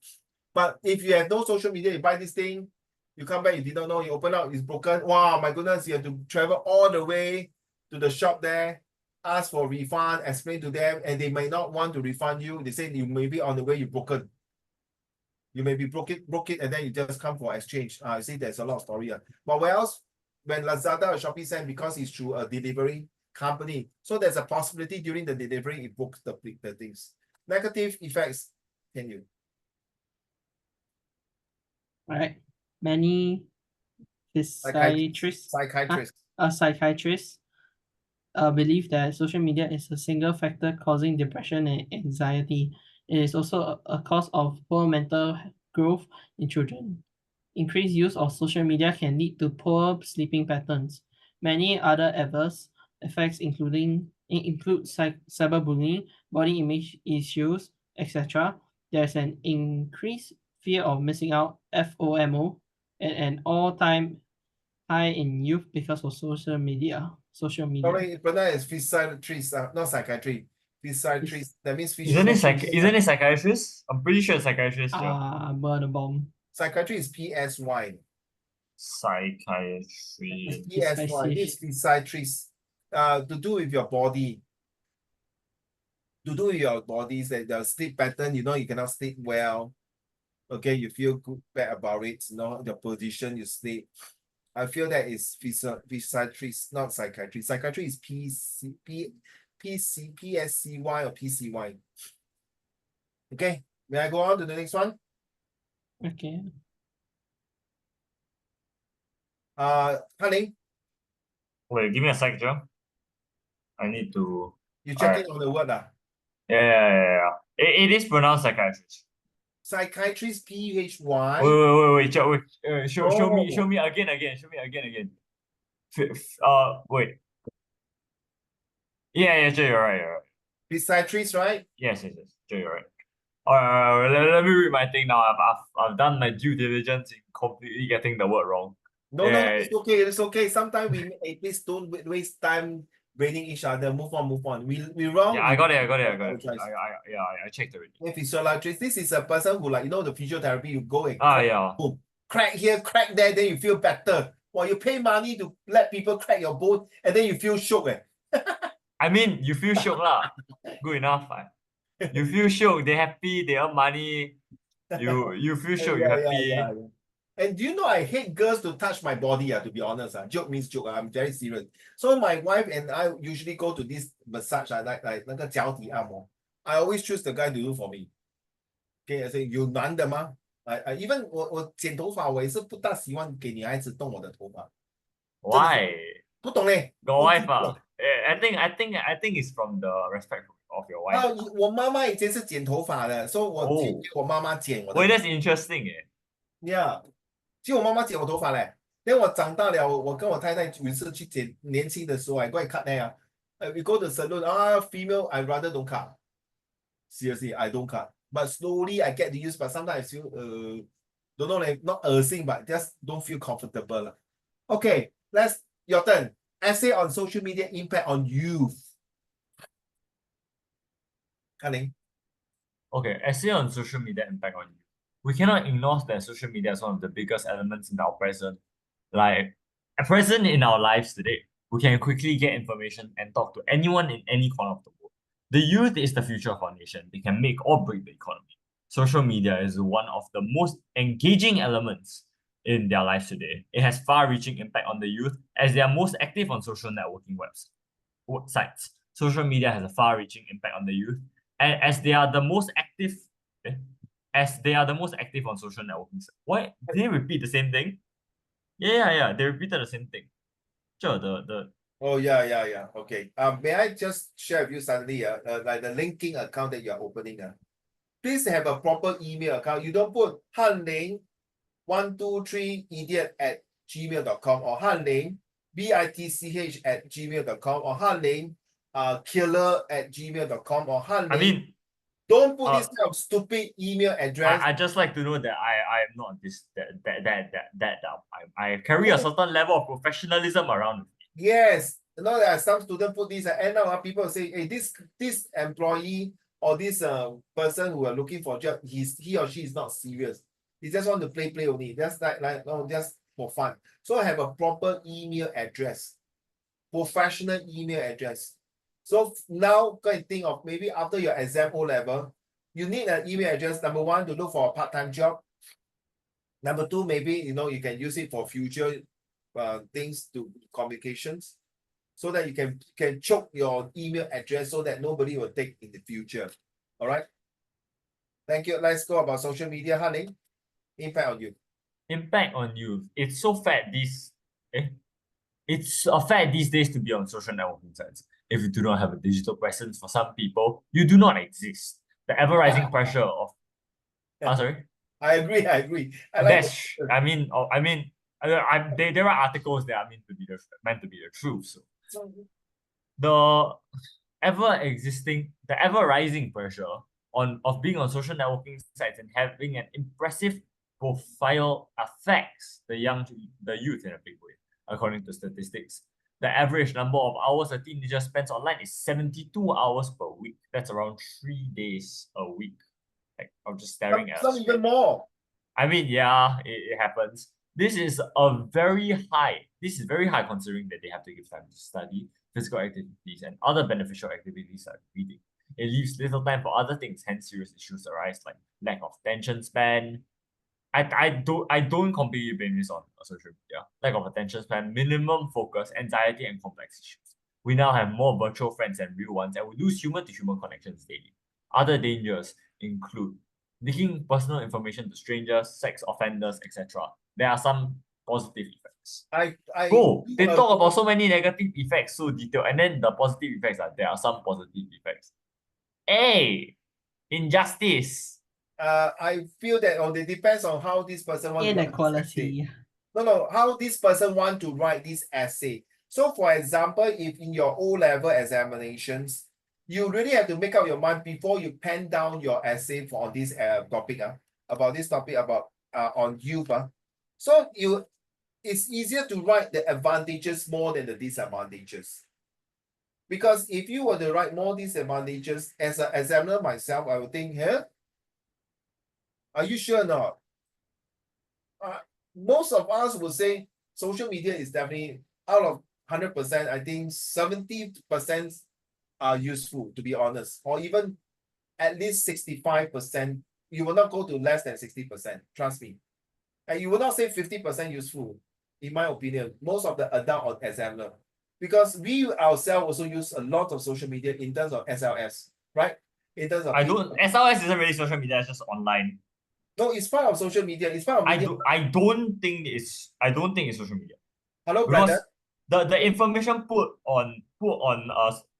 But if you have no social media, you buy this thing, you come back, you did not know, you open up, it's broken. Wow, my goodness, you have to travel all the way to the shop there, ask for refund, explain to them, and they may not want to refund you. They say you may be on the way, you broken. You maybe broke it, and then you just come for exchange. I see there's a lot of story. But where else? When Lazada or Shopee send, because it's through a delivery company, so there's a possibility during the delivery it books the things. Negative effects. Can you? Right. Many psychiatrists believe that social media is a single factor causing depression and anxiety. It is also a cause of poor mental growth in children. Increased use of social media can lead to poor sleeping patterns. Many other adverse effects include cyberbullying, body image issues, etc. There's an increased fear of missing out, FOMO, and an all-time high in youth because of social media. Sorry, but that is physiatrist, not psychiatry. Physiatrist. That means Isn't it psychiatrist? I'm pretty sure it's psychiatrist, Joe. Burn a bomb. Psychiatry is PSY. Psychiatry. PSY, this psychiatrist. To do with your body. To do with your bodies, that the sleep pattern, you know, you cannot sleep well. Okay, you feel good bad about it, you know, the position you sleep. I feel that is psychiatrist, not psychiatry. Psychiatry is PSCY or PCY. Okay, may I go on to the next one? Okay. Hanning, Wait, give me a sec, Joe. I need to. you checking on the word Yeah. It is pronounced psychiatrist. psychiatrist PHY. Wait, Joe, wait. Show me again. Show me again. Wait. Yeah, Joe, you're right. Psychiatrist, right? Yes, Joe, you're right. Alright, let me read my thing now. I've done my due diligence in completely getting the word wrong. No, it's okay. Sometimes we please don't waste time blaming each other. Move on. We wrong. Yeah, I got it. apologize. I checked already. A physiologist, this is a person who, like, you know, the physiotherapy, you go and Yeah. boom, crack here, crack there, then you feel better. Well, you pay money to let people crack your bone, and then you feel shook. I mean, you feel shook lah. Good enough. You feel shook, they happy, they earn money. You feel shook, you happy. Yeah. And do you know, I hate girls to touch my body, to be honest. Joke means joke. I'm very serious. So my wife and I usually go to this massage, like 那个脚底按摩. I always choose the guy to do for me. Okay, I say 有男的吗? I even 我剪头发，我也是不大喜欢给女孩子动我的头发。 Why? 不懂嘞。 Got wife I think it's from the respect of your wife. 我妈妈以前是剪头发的，所以我剪给我妈妈剪我的。 Wait, that's interesting. Yeah. 就我妈妈剪我头发嘞，等我长大了，我跟我太太有一次去剪，年轻的时候I go and cut hair. We go to salon. Female, I rather don't cut. Seriously, I don't cut. But slowly I get to use. But sometimes I feel don't know, like, not 恶心, but just don't feel comfortable. Okay, your turn. Essay on social media impact on youth. Hanning. Okay, essay on social media impact on you. We cannot ignore that social media is one of the biggest elements in our present. Like, present in our lives today. We can quickly get information and talk to anyone in any corner of the world. The youth is the future of our nation. They can make or break the economy. Social media is one of the most engaging elements in their lives today. It has far-reaching impact on the youth as they are most active on social networking websites. Social media has a far-reaching impact on the youth, and as they are the most active on social networking. Why did they repeat the same thing? Yeah. They repeated the same thing. Sure, Oh yeah. Okay. May I just share with you suddenly, like the linking account that you're opening, please have a proper email account. You don't put hanling123idiot@gmail.com or hanling bitch@gmail.com or hanling killer@gmail.com or hanling. I mean, don't put this kind of stupid email address. I just like to know that I am not this that I carry a certain level of professionalism around with me. Yes, you know, there are some students put this, and now people say, hey, this employee or this person who are looking for a job, he or she is not serious. He just want to play only. Just just for fun. So have a proper email address, professional email address. So now go and think of maybe after your exam O level, you need an email address. Number one, to look for a part-time job. Number two, maybe you can use it for future things to communications, so that you can choke your email address so that nobody will take in the future. All right. Thank you. Let's go about social media, Hanning. Impact on you. Impact on youth. It's so fat It's a fad these days to be on social networking sites. If you do not have a digital presence, for some people, you do not exist. The ever-rising pressure of... sorry? I agree. I like there are articles that are meant to be the truth. So the ever-rising pressure of being on social networking sites and having an impressive profile affects the youth in a big way. According to statistics, the average number of hours a teenager spends online is 72 hours per week. That's around 3 days a week. Like, I'm just staring at some even more. I mean, yeah, it happens. This is very high considering that they have to give time to study, physical activities, and other beneficial activities like reading. It leaves little time for other things, hence serious issues arise like lack of attention span. I don't completely blame this on social media. Lack of attention span, minimum focus, anxiety, and complex issues. We now have more virtual friends than real ones, and we lose human-to-human connections daily. Other dangers include leaking personal information to strangers, sex offenders, etc. There are some positive effects. Bro, they talk about so many negative effects so detailed, and then the positive effects are there are some positive effects. Hey, injustice. I feel that it depends on how this person wants to write this essay. Inequality. No, how this person want to write this essay. So for example, if in your O-level examinations, you really have to make up your mind before you pen down your essay for this topic about on youth. So it's easier to write the advantages more than the disadvantages. Because if you were to write more disadvantages as an examiner myself, I would think, here, are you sure or not? Most of us would say social media is definitely out of 100%, I think 70% are useful, to be honest, or even at least 65%. You will not go to less than 60%, trust me. And you will not say 50% useful, in my opinion, most of the adult examiner. Because we ourselves also use a lot of social media in terms of SLS, right? In terms of SLS isn't really social media, it's just online. No, it's part of social media. It's part of media. I don't think it's social media. Hello, because brother. the information put on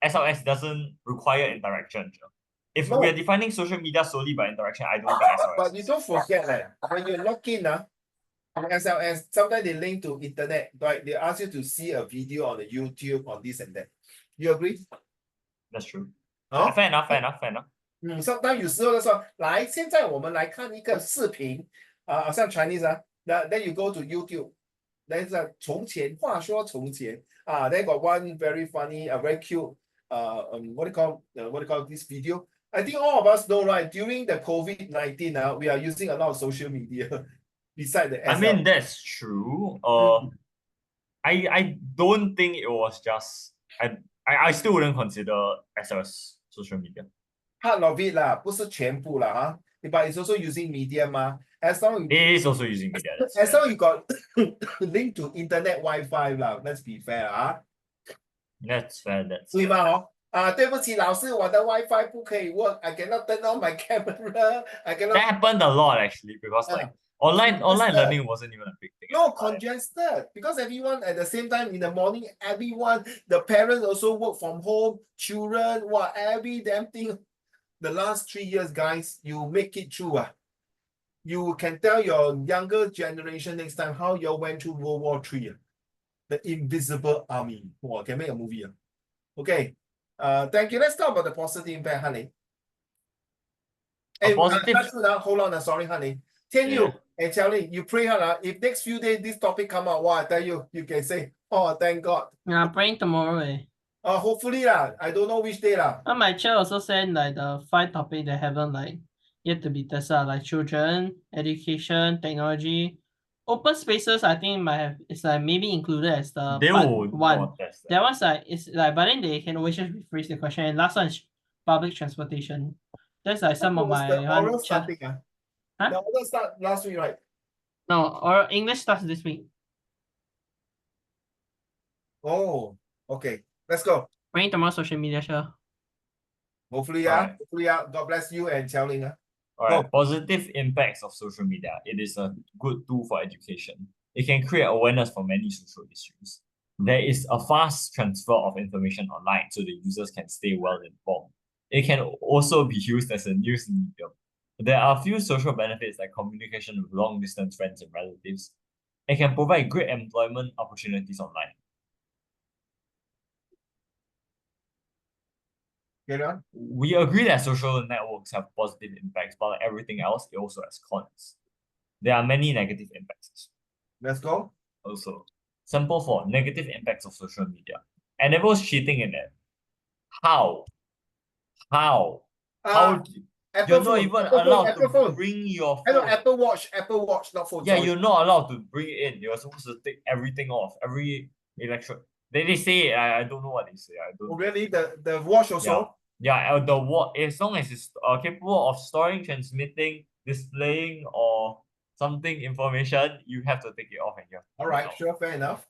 SLS doesn't require interaction. If we're defining social media solely by interaction, I don't think SLS. But you don't forget that when you log in on SLS, sometimes they link to internet, right? They ask you to see a video on the YouTube on this and that. You agree? That's true. Huh? Fair enough. Sometimes 有时候就说，来，现在我们来看一个视频，好像 Chinese then you go to YouTube, then 从前，话说从前，then got one very funny, very cute, what do you call this video? I think all of us know, right? During the COVID-19, we are using a lot of social media beside the SL. I mean, that's true. I don't think it was just I still wouldn't consider SLS social media. Part of it 啦，不是全部啦but it's also using media as long it is also using media. As long you got link to internet Wi-Fi 啦 let's be fair That's fair. 对吗对不起老师，我的 Wi-Fi 不可以 work, I cannot turn on my camera, I cannot. That happened a lot actually because like online learning wasn't even a big thing. No, congested because everyone at the same time in the morning, everyone, the parents also work from home, children, every damn thing. The last 3 years, guys, you make it through. You can tell your younger generation next time how you went through World War III. The Invisible Army. Wow, can make a movie. Okay. Thank you. Let's talk about the positive impact, honey. Hey, hold on. Sorry, honey. Tell you and Charlie, you pray hard. If next few days this topic come out, I tell you, you can say, oh, thank God. Yeah, I'm praying tomorrow. Hopefully I don't know which day my chair also said like the 5 topics that haven't like yet to be tested, like children, education, technology, open spaces. I think might have it's like maybe included as the part 1. That one's like it's like, but then they can always just rephrase the question. And last one is public transportation. That's like some of my the oral starting. Huh? The oral start last week, right? No, or English starts this week. Oh, okay. Let's go. Praying tomorrow social media, sure. Hopefully, God bless you and Xiaoling. All right, positive impacts of social media. It is a good tool for education. It can create awareness for many social issues. There is a fast transfer of information online so the users can stay well informed. It can also be used as a news medium. There are a few social benefits like communication with long-distance friends and relatives. It can provide great employment opportunities online. We agree that social networks have positive impacts, but like everything else, it also has cons. There are many negative impacts. Let's go. Also, sample 4, negative impacts of social media. Enables cheating in it. How Apple You're not phone, even Apple phone, allowed Apple to phone. bring your I know phone. Apple Watch, not phone. Yeah, sorry. you're not allowed to bring it in. You're supposed to take everything off. Every electron. They say it. I don't know what they say. I Oh, don't. really? The watch also? Yeah. The what as long as it's capable of storing, transmitting, displaying, or something information, you have to take it off and you have to All bring it right, out. sure, fair enough.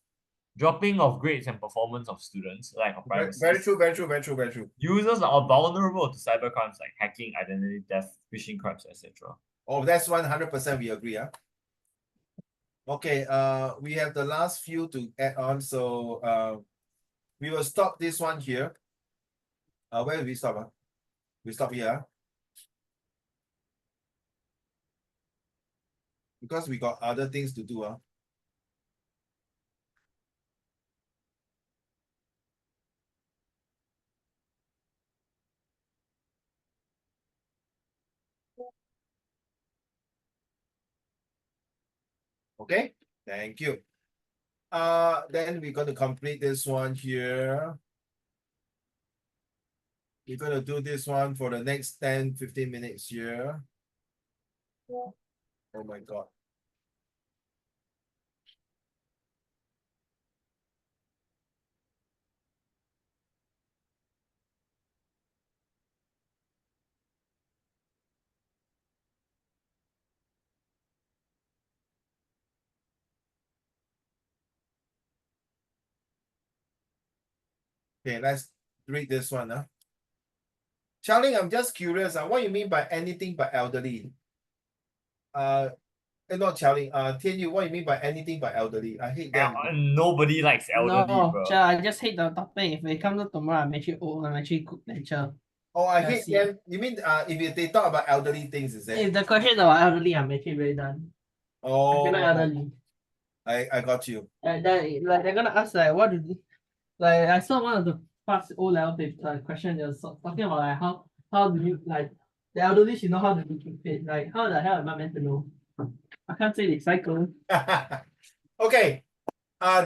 Dropping of grades and performance of students, lack of Very, privacy. very true, very true, very true, very true. Users are vulnerable to cybercrimes like hacking, identity theft, phishing crimes, etc. Oh, that's 100% we agree, huh? Okay, we have the last few to add on, so we will stop this one here. Where did we stop? Huh? We stop here, huh? Because we got other things to do, huh? Okay, thank you. Then we're going to complete this one here. We're going to do this one for the next 10-15 minutes here. Oh my God. Okay, let's read this one. Huh? Charlie, I'm just curious. What you mean by anything but elderly? Not Charlie. Tian Yu, what you mean by anything but elderly? I hate them. Nobody likes elderly, No, bro. Cher, I just hate the topic. If it comes up tomorrow, I'm actually old. I'm actually good nature. Oh, I Yeah, hate see. them. You mean if they talk about elderly things, is it? If the question about elderly, I'm actually very done. I Oh, cannot elderly. I got you. Like they're gonna ask like what do they, like I saw one of the past O-level paper question. They were talking about like how do you like the elderly should know how to keep fit. Like how the hell am I meant to know? I can't say they cycle. Okay.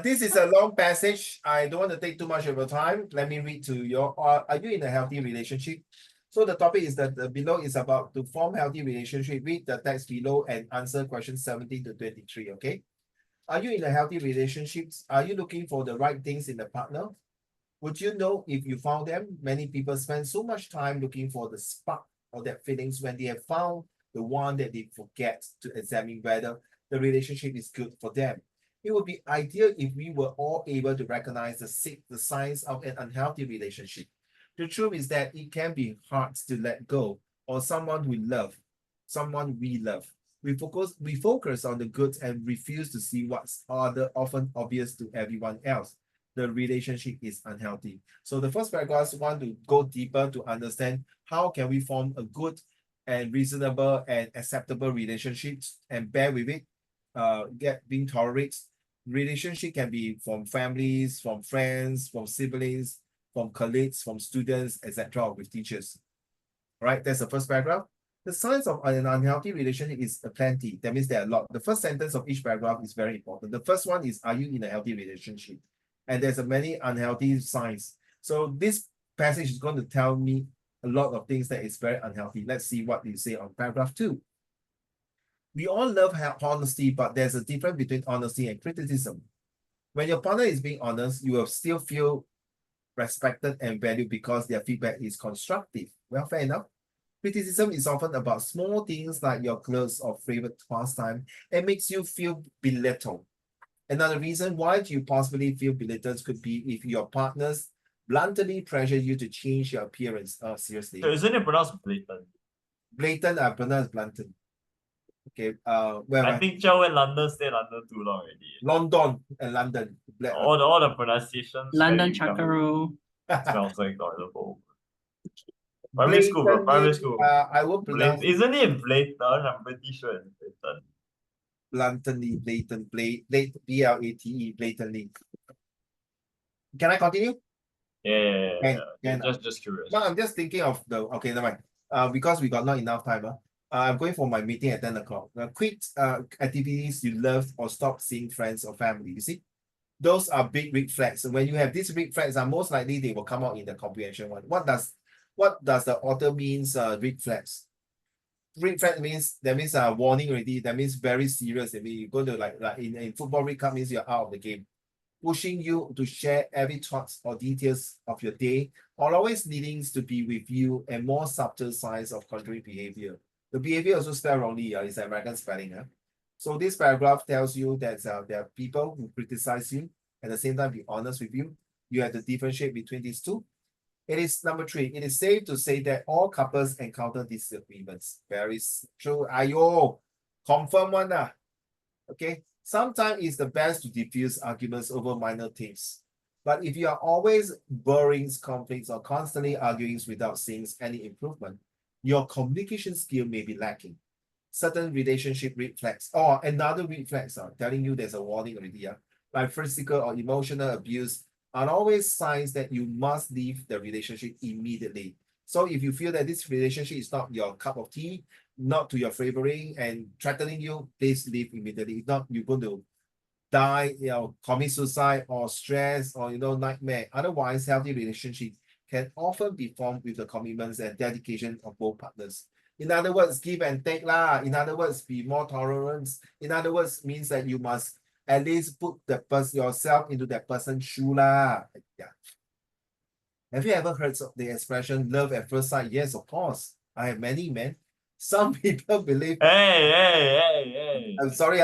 This is a long passage. I don't want to take too much of your time. Let me read to your. Are you in a healthy relationship? So the topic is that below is about to form healthy relationship. Read the text below and answer questions 17 to 23. Okay. Are you in a healthy relationship? Are you looking for the right things in the partner? Would you know if you found them? Many people spend so much time looking for the spark or that feelings when they have found the one that they forget to examine whether the relationship is good for them. It would be ideal if we were all able to recognize the signs of an unhealthy relationship. The truth is that it can be hard to let go of someone we love, someone we love. We focus on the good and refuse to see what's often obvious to everyone else. The relationship is unhealthy. So the first paragraph want to go deeper to understand how can we form a good and reasonable and acceptable relationships and bear with it, being tolerated. Relationship can be from families, from friends, from siblings, from colleagues, from students, etc., with teachers. All right, that's the first paragraph. The signs of an unhealthy relationship is plenty. That means there are a lot. The first sentence of each paragraph is very important. The first one is, are you in a healthy relationship? And there's many unhealthy signs. So this passage is going to tell me a lot of things that is very unhealthy. Let's see what you say on paragraph 2. We all love honesty, but there's a difference between honesty and criticism. When your partner is being honest, you will still feel respected and valued because their feedback is constructive. Well, fair enough. Criticism is often about small things like your clothes or favorite pastime and makes you feel belittled. Another reason why you possibly feel belittled could be if your partners bluntly pressure you to change your appearance. Seriously. So isn't it pronounced blatant? Blatant, I pronounce blatant. Okay, I think Chow and London stay London too long already. London and London. All the pronunciations. London very become- Chakaru. Smells like toilet. Primary school, bro. Primary school. I will pronounce Isn't it blatant? I'm pretty sure it's blatant. blatantly, B-L-A-T-E, blatantly. Can I continue? Yeah. Can. Just curious. No, I'm just thinking of the, okay, never mind. Because we got not enough time. I'm going for my meeting at 10 o'clock. Quit activities you love or stop seeing friends or family. You see, those are big red flags. When you have these red flags, most likely they will come out in the comprehension one. What does the author means red flags? red flag means that means warning already. That means very serious. I mean, you're going to like in football, red card means you're out of the game. Pushing you to share every thoughts or details of your day, or always needing to be with you, and more subtle signs of contrary behavior. The behavior also spelled wrongly. It's American spelling. So this paragraph tells you that there are people who criticize you, at the same time be honest with you. You have to differentiate between these two. It is number 3. It is safe to say that all couples encounter disagreements. Very true. Ayo, confirm one. Okay. Sometimes it's the best to diffuse arguments over minor things. But if you are always burying conflicts or constantly arguing without seeing any improvement, your communication skill may be lacking. Certain relationship red flags or another red flags are telling you there's a warning already, like physical or emotional abuse are always signs that you must leave the relationship immediately. So if you feel that this relationship is not your cup of tea, not to your favoring and threatening you, please leave immediately. If not, you're going to die, commit suicide or stress or nightmare. Otherwise, healthy relationship can often be formed with the commitments and dedication of both partners. In other words, give and take lah. In other words, be more tolerant. In other words, means that you must at least put yourself into that person's shoe lah. Yeah. Have you ever heard of the expression love at first sight? Yes, of course. I have many, man. Some people believe. Hey. I'm sorry.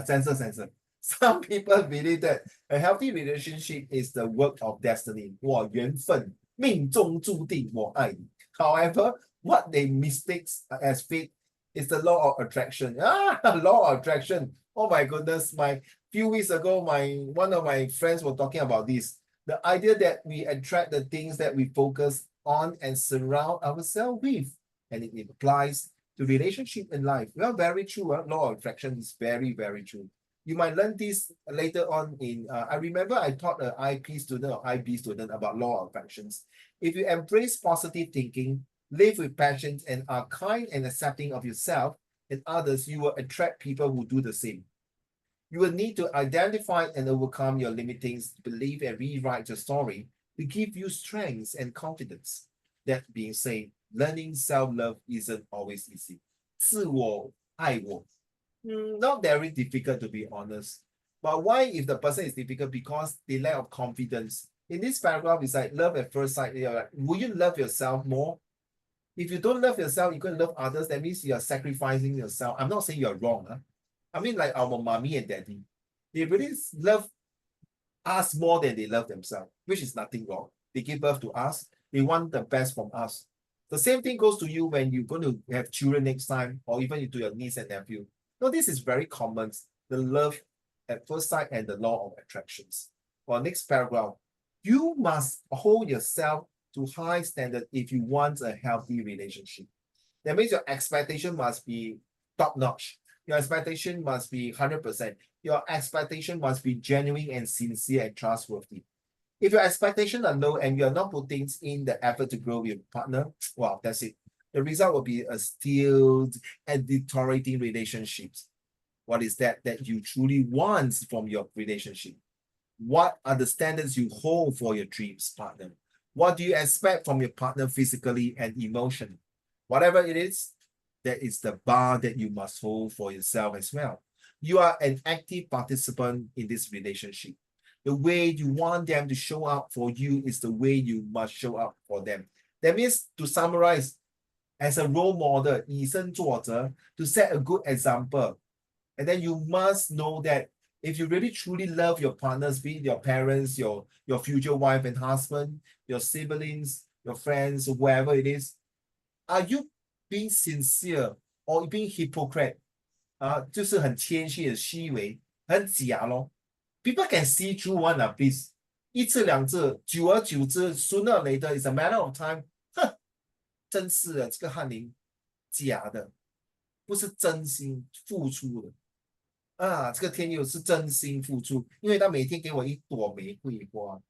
Censor. Some people believe that a healthy relationship is the work of destiny. 我缘分，命中注定我爱你. However, what they mistake as fate is the law of attraction. Law of attraction. Oh my goodness. Few weeks ago, one of my friends were talking about this. The idea that we attract the things that we focus on and surround ourselves with. And it applies to relationship in life. Well, very true. Law of attraction is very, very true. You might learn this later on in, I remember I taught an IP student or IB student about law of attractions. If you embrace positive thinking, live with passion, and are kind and accepting of yourself and others, you will attract people who do the same. You will need to identify and overcome your limiting belief and rewrite your story to give you strength and confidence. That being said, learning self-love isn't always easy. 自我爱我 not very difficult, to be honest. But why if the person is difficult? Because they lack of confidence. In this paragraph, it's like love at first sight. You're like, will you love yourself more? If you don't love yourself, you're going to love others. That means you're sacrificing yourself. I'm not saying you're wrong. I mean, like our mommy and daddy, they really love us more than they love themselves, which is nothing wrong. They give birth to us. They want the best from us. The same thing goes to you when you're going to have children next time, or even to your niece and nephew. No, this is very common. The love at first sight and the law of attractions. For next paragraph, you must hold yourself to high standard if you want a healthy relationship. That means your expectation must be top notch. Your expectation must be 100%. Your expectation must be genuine and sincere and trustworthy. If your expectations are low and you're not putting in the effort to grow with your partner, well, that's it. The result will be a stilled and deteriorating relationships. What is that you truly want from your relationship? What are the standards you hold for your dreams partner? What do you expect from your partner physically and emotionally? Whatever it is, that is the bar that you must hold for yourself as well. You are an active participant in this relationship. The way you want them to show up for you is the way you must show up for them. That means, to summarize, as a role model, 以身作则, to set a good example. And then you must know that if you really truly love your partners, be it your parents, your future wife and husband, your siblings, your friends, whoever it is, are you being sincere or being hypocrite? 就是很谦虚的虚伪，很假咯。People can see through one, please. 一次两次，久而久之 sooner or later, it's a matter of time. 真是的，这个翰林假的，不是真心付出的。这个天佑是真心付出，因为他每天给我一朵玫瑰花。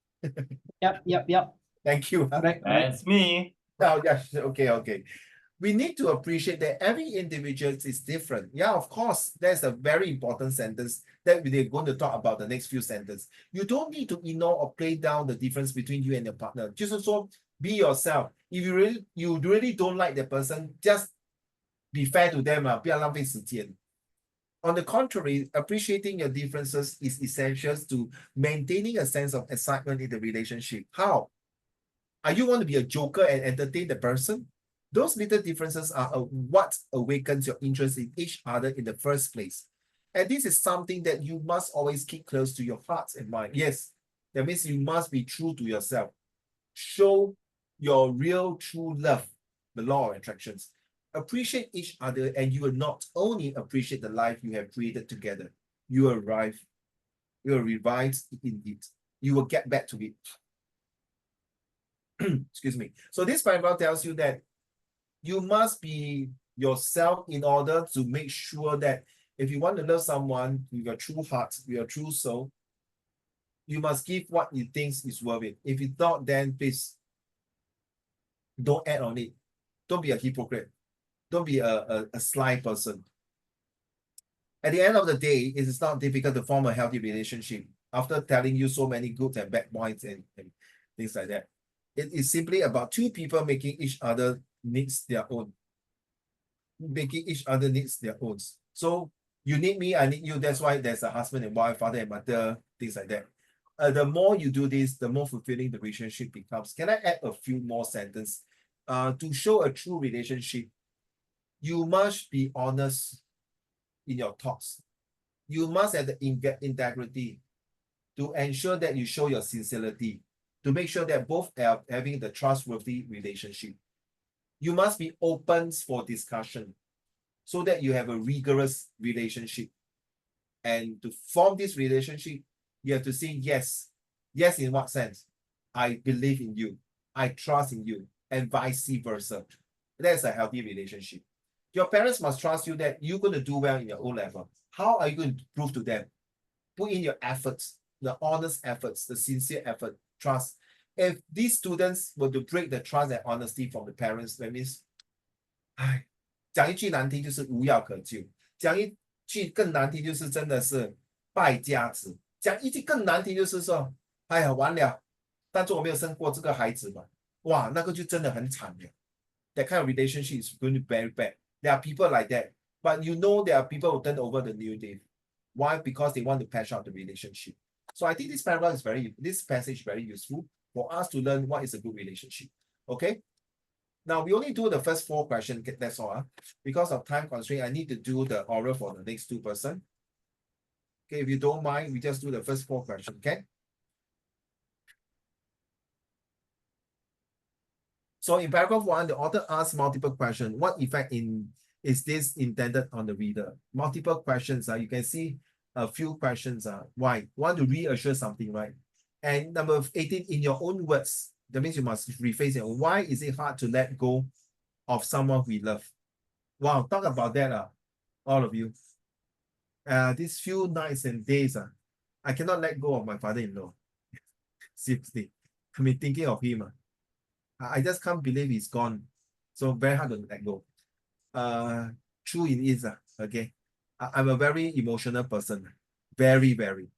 Yep. Thank you. That's me. Oh, yeah, okay. We need to appreciate that every individual is different. Yeah, of course, that's a very important sentence that we're going to talk about the next few sentences. You don't need to ignore or play down the difference between you and your partner. 就是说 be yourself. If you really don't like the person, just be fair to them 不要浪费时间。On the contrary, appreciating your differences is essential to maintaining a sense of excitement in the relationship. How? Are you want to be a joker and entertain the person? Those little differences are what awakens your interest in each other in the first place. And this is something that you must always keep close to your heart and mind. Yes, that means you must be true to yourself. Show your real true love, the law of attractions. Appreciate each other, and you will not only appreciate the life you have created together, you will revive in it. You will get back to it. Excuse me. So this paragraph tells you that you must be yourself in order to make sure that if you want to love someone with your true heart, with your true soul, you must give what you think is worth it. If it's not, then please don't add on it. Don't be a hypocrite. Don't be a sly person. At the end of the day, it is not difficult to form a healthy relationship after telling you so many good and bad points and things like that. It is simply about two people making each other needs their own. Making each other needs their own. So you need me, I need you. That's why there's a husband and wife, father and mother, things like that. The more you do this, the more fulfilling the relationship becomes. Can I add a few more sentences? To show a true relationship, you must be honest in your thoughts. You must have the integrity to ensure that you show your sincerity, to make sure that both are having the trustworthy relationship. You must be open for discussion so that you have a rigorous relationship. And to form this relationship, you have to say yes. Yes, in what sense? I believe in you. I trust in you, and vice versa. That's a healthy relationship. Your parents must trust you that you're going to do well in your O level. How are you going to prove to them? Put in your efforts, the honest efforts, the sincere effort, trust. If these students were to break the trust and honesty from the parents, that means, 唉，讲一句难听就是无药可救，讲一句更难听就是真的是败家子，讲一句更难听就是说，哎呀完了，但是我没有生过这个孩子嘛，哇，那个就真的很惨了。That kind of relationship is going to be very bad. There are people like that, but you know there are people who turn over the new leaf. Why? Because they want to patch up the relationship. So I think this passage is very useful for us to learn what is a good relationship. Okay. Now we only do the first 4 questions. That's all. Because of time constraint, I need to do the oral for the next 2 person. Okay, if you don't mind, we just do the first 4 questions. Okay. So in paragraph 1, the author asks multiple questions. What effect is this intended on the reader? Multiple questions. You can see a few questions. Why? Want to reassure something, right? And number 18, in your own words. That means you must rephrase it. Why is it hard to let go of someone we love? Wow, talk about that, all of you. These few nights and days, I cannot let go of my father-in-law. Seriously, I've been thinking of him. I just can't believe he's gone. So very hard to let go. True it is. Okay. I'm a very emotional person. Very, very.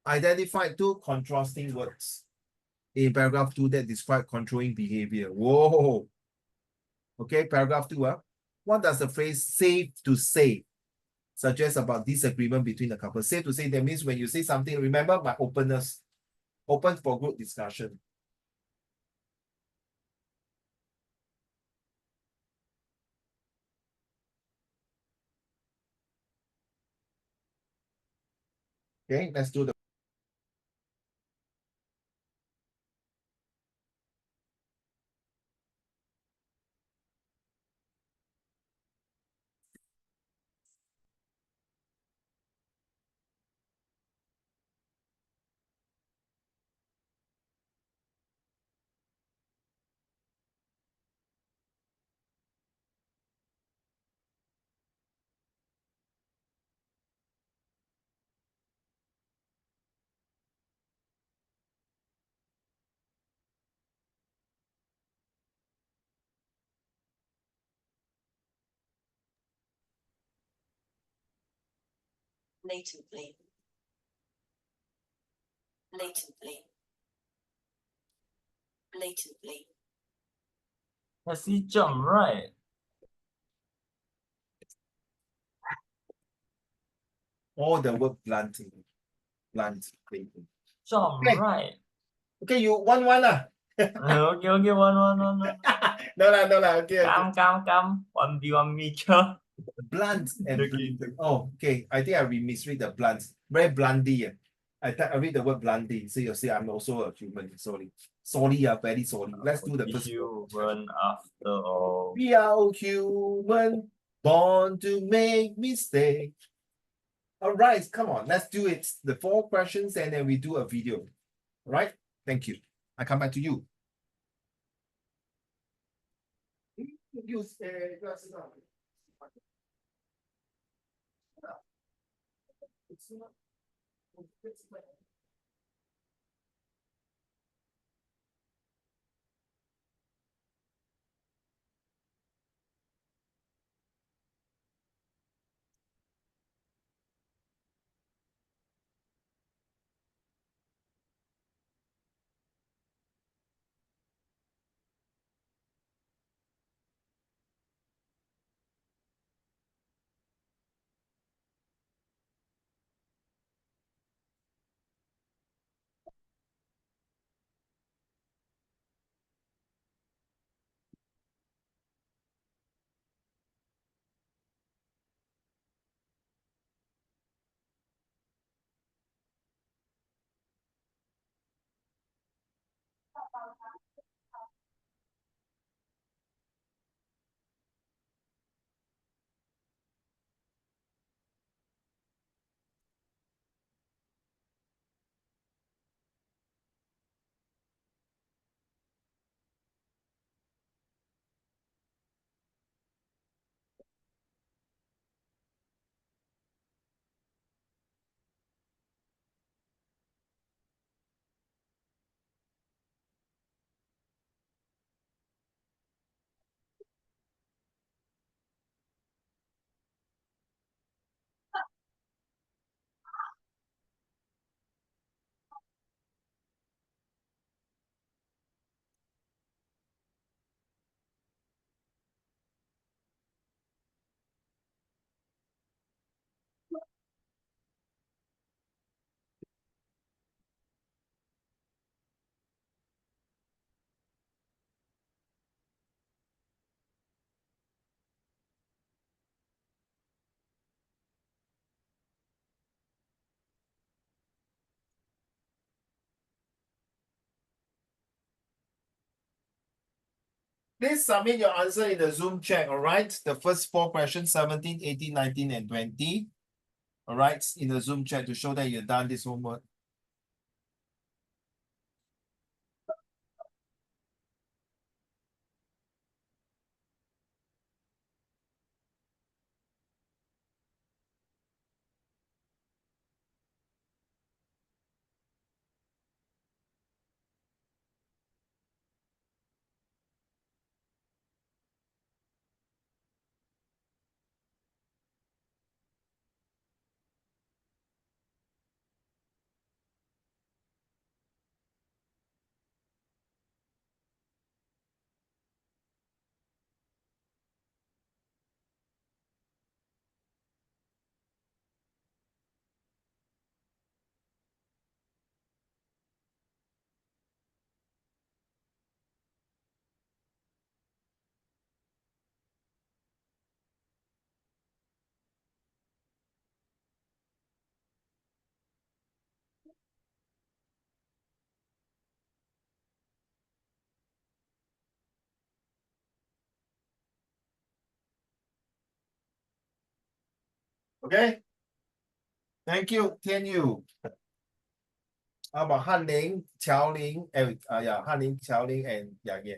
Identify 2 contrasting words in paragraph 2 that describe controlling behavior. Whoa. Okay, paragraph 2. What does the phrase safe to say suggest about disagreement between the couple? Safe to say, that means when you say something, remember my openness. Open for good discussion. Okay, let's do the latently, latently, blatantly. Has he jumped right? Or the word blunt. Blunt. So I'm Okay. right. Okay, you 1-1 lah. Okay, okay, one. No lah. Okay. Come. 1v1 me, sure. Blunt and Okay. oh, okay. I think I misread the blunt. Very blunty. I read the word blunty. So you see, I'm also a human. Sorry. Very sorry. Let's do the first one. Human after all. We are all human, born to make mistakes. All right, come on, let's do it. The 4 questions and then we do a video. All right, thank you. I come back to you. Use glasses on. Please submit your answer in the Zoom chat, all right? The first 4 questions, 17, 18, 19, and 20. All right, in the Zoom chat to show that you've done this homework. Okay. Thank you, Tian Yu. How about Han Ling, Qiao Ling, and Han Ling, Qiao Ling, and Yang Ye.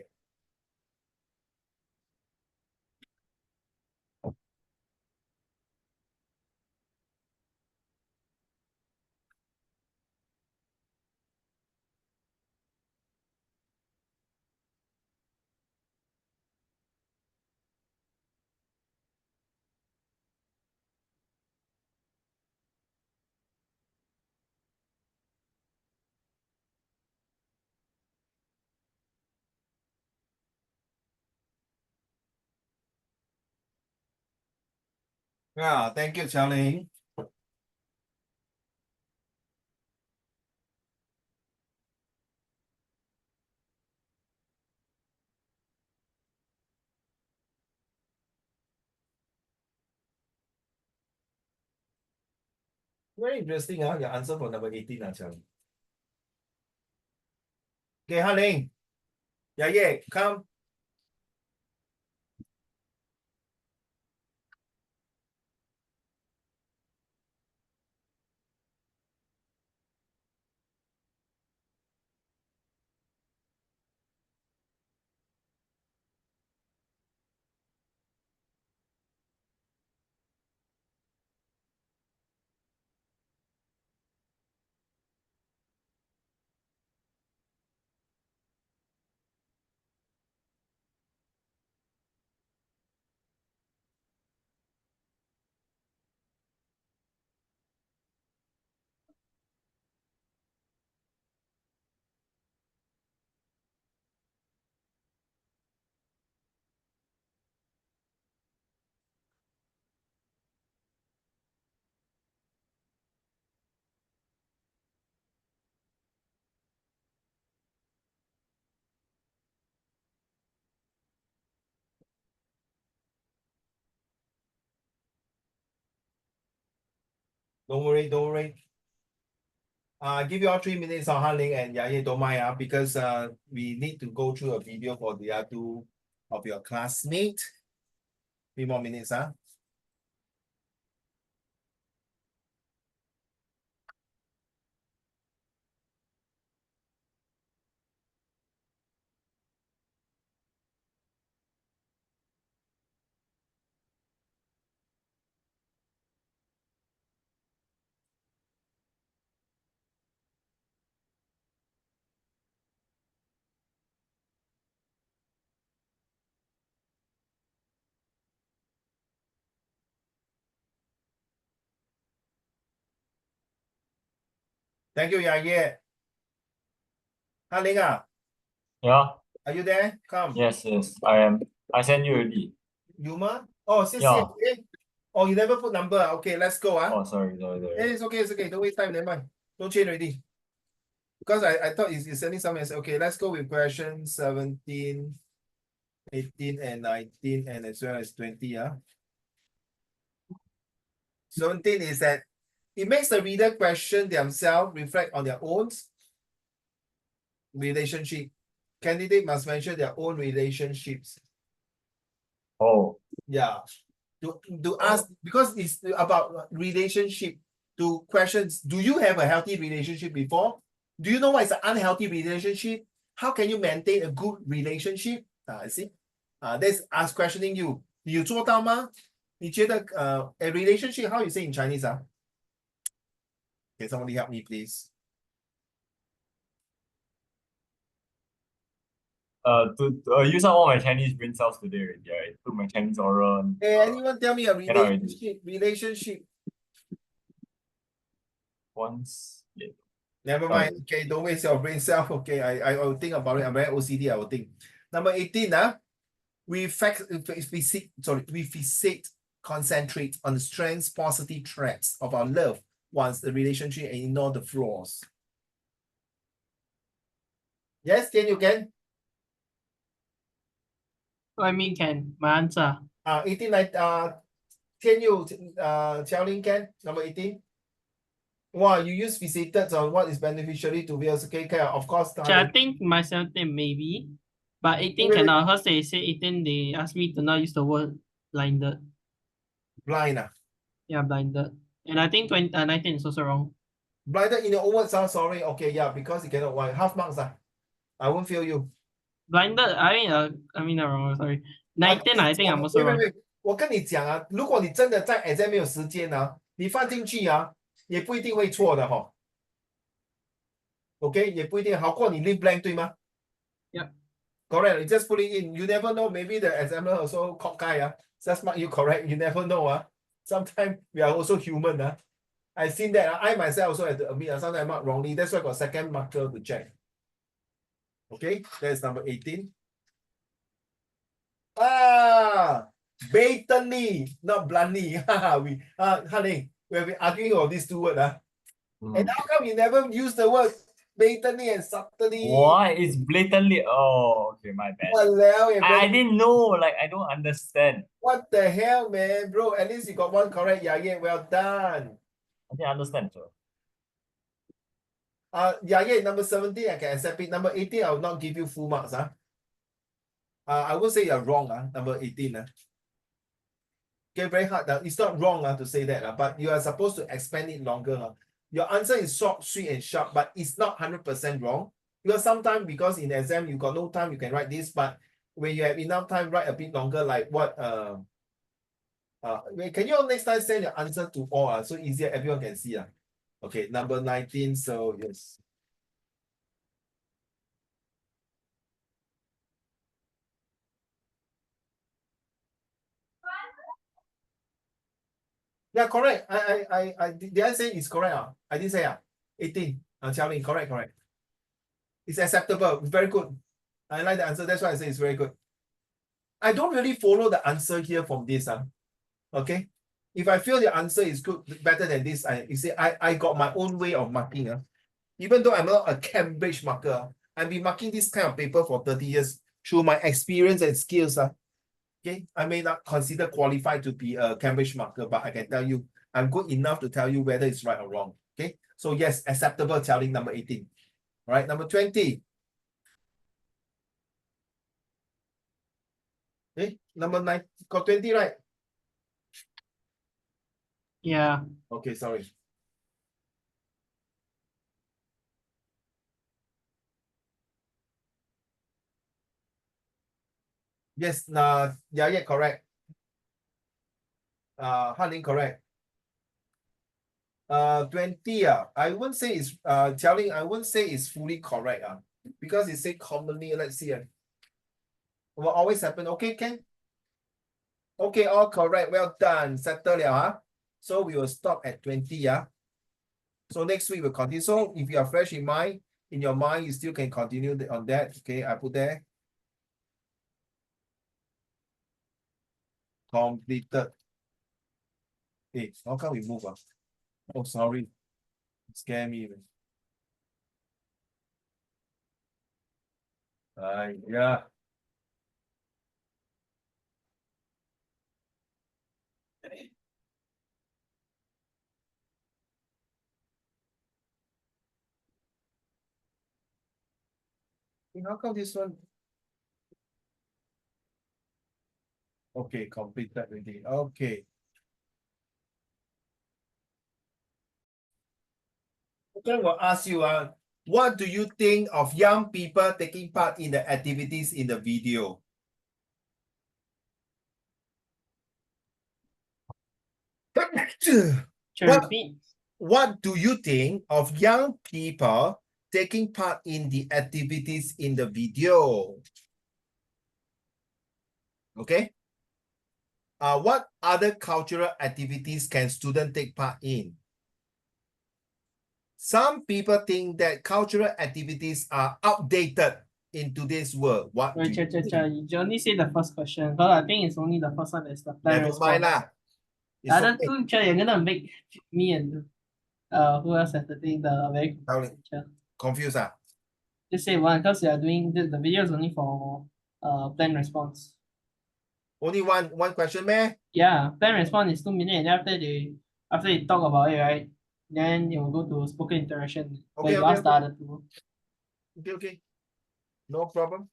Yeah, thank you, Qiao Ling. Very interesting, your answer for number 18, Charlie. Okay, Ha Ling. Yeah, come. Don't worry. Give you all 3 minutes on Ha Ling and Yaya, don't mind, because we need to go through a video for the other two of your classmate. 3 more minutes, Thank you, Yaya. Ha Ling, Yeah. are you there? Come. Yes, I am. I sent you already. Yuma? Oh, 谢谢. Yeah. Okay. Oh, you never put number. Okay, let's go. Oh, sorry. It's okay. Don't waste time. Never mind. Don't change already. Because I thought you're sending some message. Okay, let's go with question 17, 18, and 19, and as well as 20. 17 is that it makes the reader question themselves, reflect on their own relationship. Candidate must mention their own relationships. Oh, Yeah. To ask, because it's about relationship, to questions, do you have a healthy relationship before? Do you know what is an unhealthy relationship? How can you maintain a good relationship? I see. That's us questioning you. 你有做到吗？你觉得a relationship, how you say in Chinese? Can somebody help me, please? to use up all my Chinese brain cells today already. I took my Chinese oral. Hey, anyone tell me a cannot already. relationship? Once. Yeah. Never mind. Okay, don't waste your brain cell. Okay, I will think about it. I'm very OCD. I will think. Number 18. We fixate, concentrate on the strengths, positive traits of our loved ones, the relationship, and ignore the flaws. Yes, you can. I mean, can my answer? 18 like Tian Yu, Xiaoling can, number 18. Wow, you use fixated on what is beneficiary to viewers. Okay, of course. I think my 17 maybe, but 18 Wait. cannot. Because they say 18, they asked me to not use the word blinded. Blind. Yeah, blinded. And I think 19 is also wrong. Blinded in your own words, sorry. Okay, yeah, because you cannot one. Half marks. I won't feel you. Blinded, I mean wrong, sorry. 19, I think I'm also wrong. 我跟你讲如果你真的在 exam 没有时间你放进去也不一定会错的OK， 也不一定好过你 leave blank 对吗 ？Yep. Correct. You just put it in. You never know. Maybe the examiner also cockeye just mark you correct. You never know Sometimes we are also human I've seen that I myself also have to admit sometimes I mark wrongly. That's why I got second marker to check. Okay, that's number 18. Blatantly, not bluntly. Honey, we have been arguing about these two words. And how come you never use the word blatantly and subtly? Why? It's blatantly. Oh, okay, my bad. Walao, I didn't know. Like, I don't understand. What the hell, man? Bro, at least you got one correct. Yeah, well done. I think I understand, sir. Yeah, number 17, I can accept it. Number 18, I will not give you full marks. I would say you're wrong, number 18. Okay, very hard. It's not wrong to say that, but you are supposed to expand it longer. Your answer is short, sweet, and sharp, but it's not 100% wrong. Because sometimes, because in exam, you got no time, you can write this, but when you have enough time, write a bit longer, like what, can you all next time send your answer to all, so easier, everyone can see. Okay, number 19, so yes. Yeah, correct. Did I say it's correct? I didn't say 18. Tell me, correct. It's acceptable. Very good. I like the answer. That's why I say it's very good. I don't really follow the answer here from this. Okay. If I feel the answer is good, better than this, I got my own way of marking. Even though I'm not a Cambridge marker, I've been marking this kind of paper for 30 years through my experience and skills. Okay, I may not consider qualified to be a Cambridge marker, but I can tell you, I'm good enough to tell you whether it's right or wrong. Okay, so yes, acceptable telling number 18. All right, number 20. Number 9, got 20, right? Yeah. Okay, sorry. Yes, yeah, correct. Hanling, correct. 20, I wouldn't say it's telling, I wouldn't say it's fully correct, because it say commonly, let's see. Will always happen. Okay, Ken? Okay, all correct. Well done. Settle, so we will stop at 20, So next week we'll continue. So if you are fresh in your mind, you still can continue on that. Okay, I put there. Completed. Hey, how come we move? Oh, sorry. Scare me. Yeah. How come this one? Okay, completed already. Okay. Okay, we'll ask you, what do you think of young people taking part in the activities in the video? Repeat. What do you think of young people taking part in the activities in the video? Okay. What other cultural activities can students take part in? Some people think that cultural activities are outdated in today's world. What do you think? You only say the first question, because I think it's only the first one that's the plan Never mind response. lah. The It's other okay. two, you're gonna make me and who else has the thing, the very Confused. Just say one, because you are doing the video is only for plan response. Only one question, man. Yeah, plan response is 2 minutes. And after they talk about it, right? Then you will go to spoken interaction. Where you ask the other two. Okay. No problem.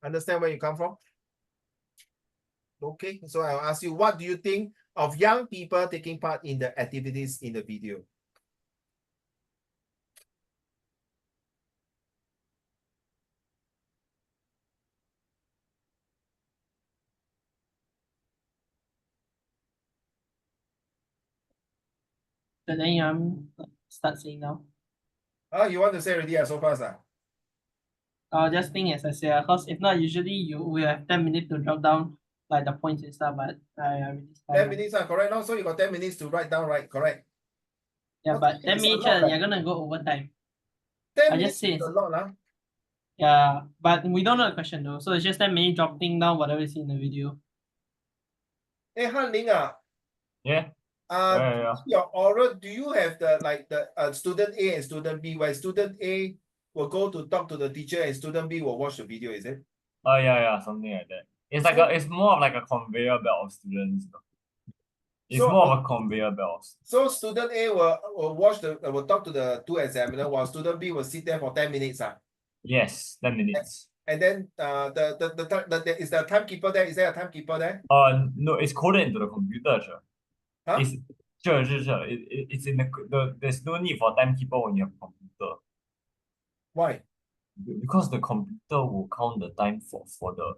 Understand where you come from? Okay, so I'll ask you, what do you think of young people taking part in the activities in the video? So then you start saying now. You want to say already so fast? I'll just think as I say, because if not, usually you will have 10 minutes to drop down like the points and stuff, but I already 10 minutes, correct now. So you got 10 minutes to write down, right? Correct. Yeah, but 10 minutes, you're gonna go over time. 10 I minutes just say is a lot, Yeah, but we don't know the question though, so it's just 10 minutes dropping down whatever you see in the video. Hey, Hanling, Yeah. your oral, do you have the student A and student B, where student A will go to talk to the teacher and student B will watch the video, is it? Yeah, something like that. It's like it's more of like a conveyor belt of students. It's So, more of a conveyor belt. So student A will will talk to the two examiner while student B will sit there for 10 minutes. Yes, 10 minutes. And then is the timekeeper there? Is there a timekeeper there? No, it's coded into the computer, sure. Huh? Sure. It's in there's no need for timekeeper when you have a computer. Why? Because the computer will count the time for the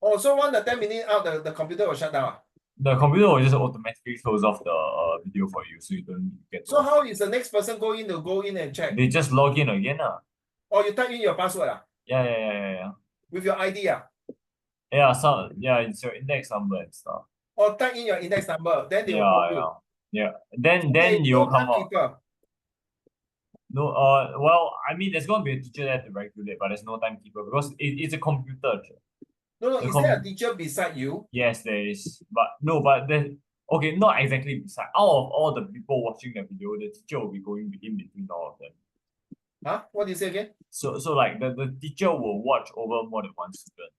Oh, so once the 10 minutes out, the computer will shut down. the computer will just automatically close off the video for you, so you don't get to So how is the next person go in and check? They just log in again. Or you type in your password Yeah. with your ID Yeah, it's your index number and stuff. or type in your index number, then they will call you. Yeah. Then Okay, you'll no come out. timekeeper. No, well, I mean, there's gonna be a teacher there to regulate, but there's no timekeeper because it's a computer. No, The is there a teacher beside you? Yes, there is, but then okay, not exactly beside. Out of all the people watching the video, the teacher will be going in between all of them. Huh? What do you say again? So like the teacher will watch over more than one student.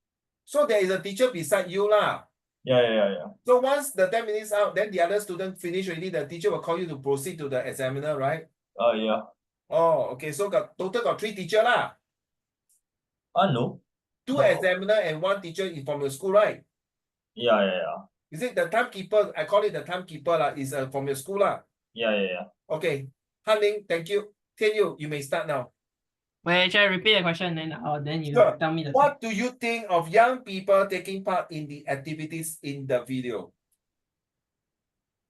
So there is a teacher beside you lah. Yeah. So once the 10 minutes out, then the other student finish already, the teacher will call you to proceed to the examiner, right? Yeah. Oh, okay. So total got 3 teacher lah. No. 2 No. examiner and 1 teacher from your school, right? Yeah. Is it the timekeeper? I call it the timekeeper lah. Is from your school lah. Yeah. Okay. Han-Ling, thank you. Tian Yu, you may start now. Wait, should I repeat the question then you Sure. tell me the What do you think of young people taking part in the activities in the video?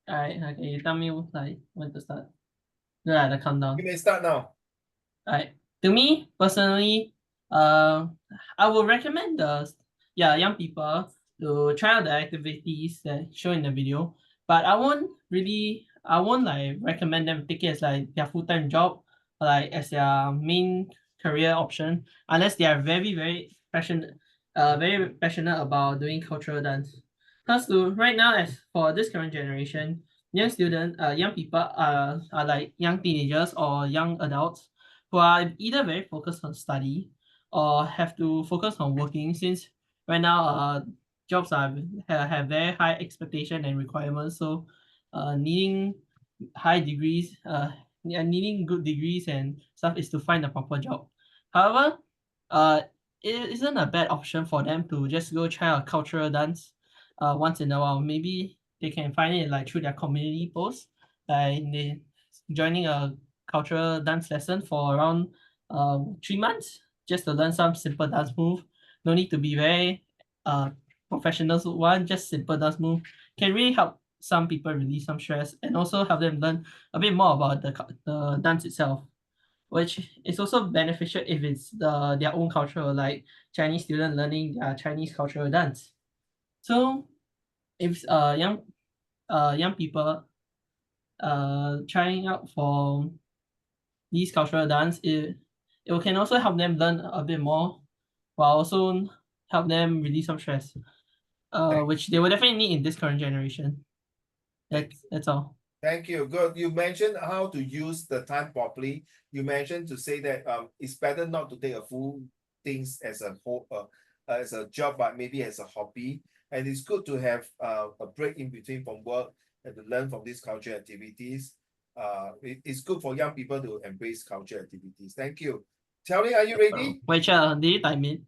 Alright, okay, you tell me like when to start. Yeah, the countdown. You may start now. Alright. To me personally, I would recommend young people to try out the activities that show in the video, but I won't like recommend them take it as like their full-time job or like as their main career option unless they are very passionate about doing cultural dance. Because right now, as for this current generation, young people are like young teenagers or young adults who are either very focused on study or have to focus on working, since right now jobs have very high expectation and requirements, so needing high degrees needing good degrees and stuff is to find a proper job. However, it isn't a bad option for them to just go try a cultural dance once in a while. Maybe they can find it like through their community posts, like they joining a cultural dance lesson for around 3 months just to learn some simple dance move. No need to be very professional one, just simple dance move can really help some people release some stress and also help them learn a bit more about the dance itself, which is also beneficial if it's their own culture, like Chinese student learning their Chinese cultural dance. So if young people trying out for these cultural dance, it can also help them learn a bit more while also help them release some stress, which they will definitely need in this current generation. That's all. Thank you. Good. You mentioned how to use the time properly. You mentioned to say that it's better not to take a full things as a whole as a job, but maybe as a hobby. And it's good to have a break in between from work and to learn from these cultural activities. It's good for young people to embrace cultural activities. Thank you. Xiaoling, are you ready? Wait, did you time it?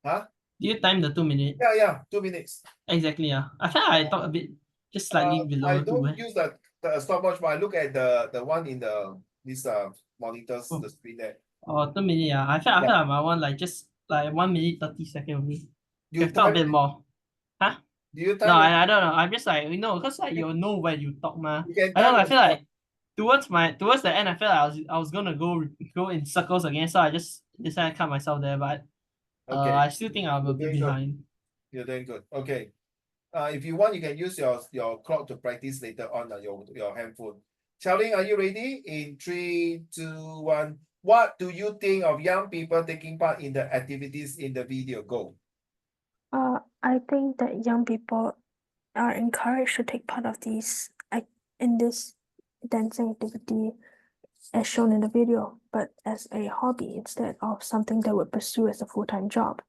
Huh? Did you time the 2 minutes? Yeah, 2 minutes. Exactly, yeah. I think I talked a bit just slightly below I 2. don't use the stopwatch, but I look at the one in this monitors, the screen there. Oh, 2 minutes, yeah. I feel like my one like just like 1 minute 30 seconds only. You talk a time bit more. Huh? Do you time No, it? I don't know. I'm just like, because like you know when you talk, ma. You can I don't know. I time feel like towards the end, I feel like I was gonna go in circles again, so I just decided to cut myself there. But Okay. I still think I'm a You're bit doing good. behind. You're doing good. Okay. If you want, you can use your clock to practice later on your handphone. Xiaoling, are you ready? In 3, 2, 1. What do you think of young people taking part in the activities in the video? Go. I think that young people are encouraged to take part of in this dancing activity as shown in the video, but as a hobby instead of something they would pursue as a full-time job.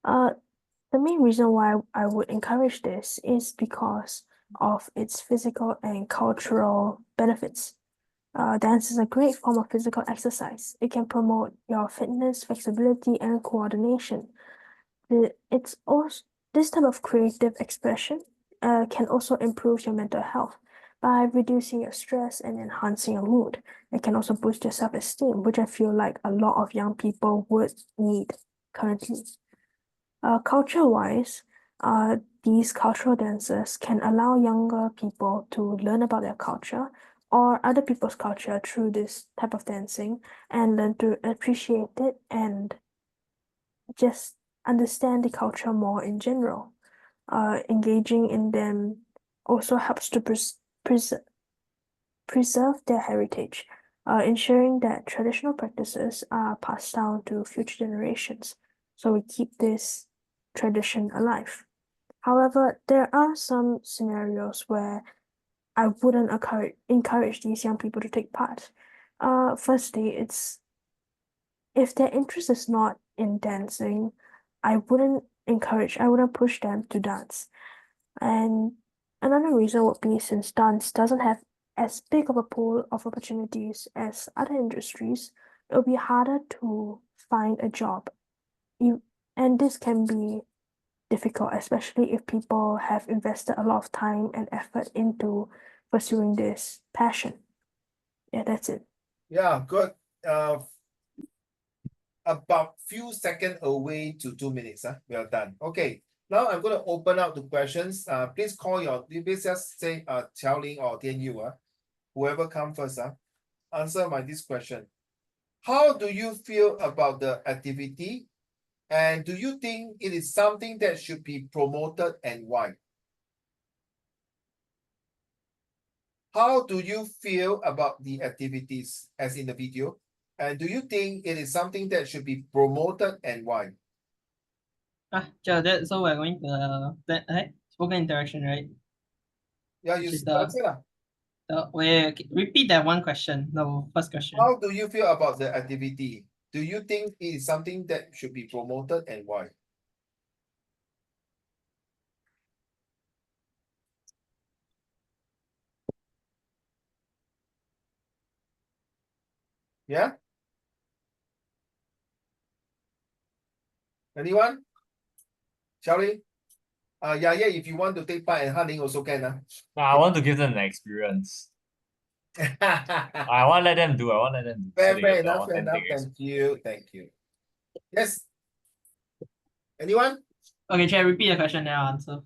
The main reason why I would encourage this is because of its physical and cultural benefits. Dance is a great form of physical exercise. It can promote your fitness, flexibility, and coordination. It's also this type of creative expression can also improve your mental health by reducing your stress and enhancing your mood. It can also boost your self-esteem, which I feel like a lot of young people would need currently. Culture-wise, these cultural dances can allow younger people to learn about their culture or other people's culture through this type of dancing and learn to appreciate it and just understand the culture more in general. Engaging in them also helps to preserve their heritage, ensuring that traditional practices are passed down to future generations. So we keep this tradition alive. However, there are some scenarios where I wouldn't encourage these young people to take part. Firstly, it's if their interest is not in dancing, I wouldn't push them to dance. And another reason would be since dance doesn't have as big of a pool of opportunities as other industries, it'll be harder to find a job. And this can be difficult, especially if people have invested a lot of time and effort into pursuing this passion. Yeah, that's it. Yeah, good. About few seconds away to 2 minutes. We are done. Okay. Now I'm going to open up the questions. Please call please just say Qiao Ling or Tian Yu. Whoever come first. Answer this question. How do you feel about the activity? And do you think it is something that should be promoted and why? How do you feel about the activities as in the video? And do you think it is something that should be promoted and why? So we're going to spoken interaction, right? Yeah, Which you is answer lah. repeat that one question. No, first question. How do you feel about the activity? Do you think it is something that should be promoted and why? Yeah? Anyone? Charlie? Yeah, if you want to take part and Haning also can. I want to give them an experience. I want to let them do. Fair enough. Thank you. Yes. Anyone? Okay, Chair, repeat the question, then I'll answer.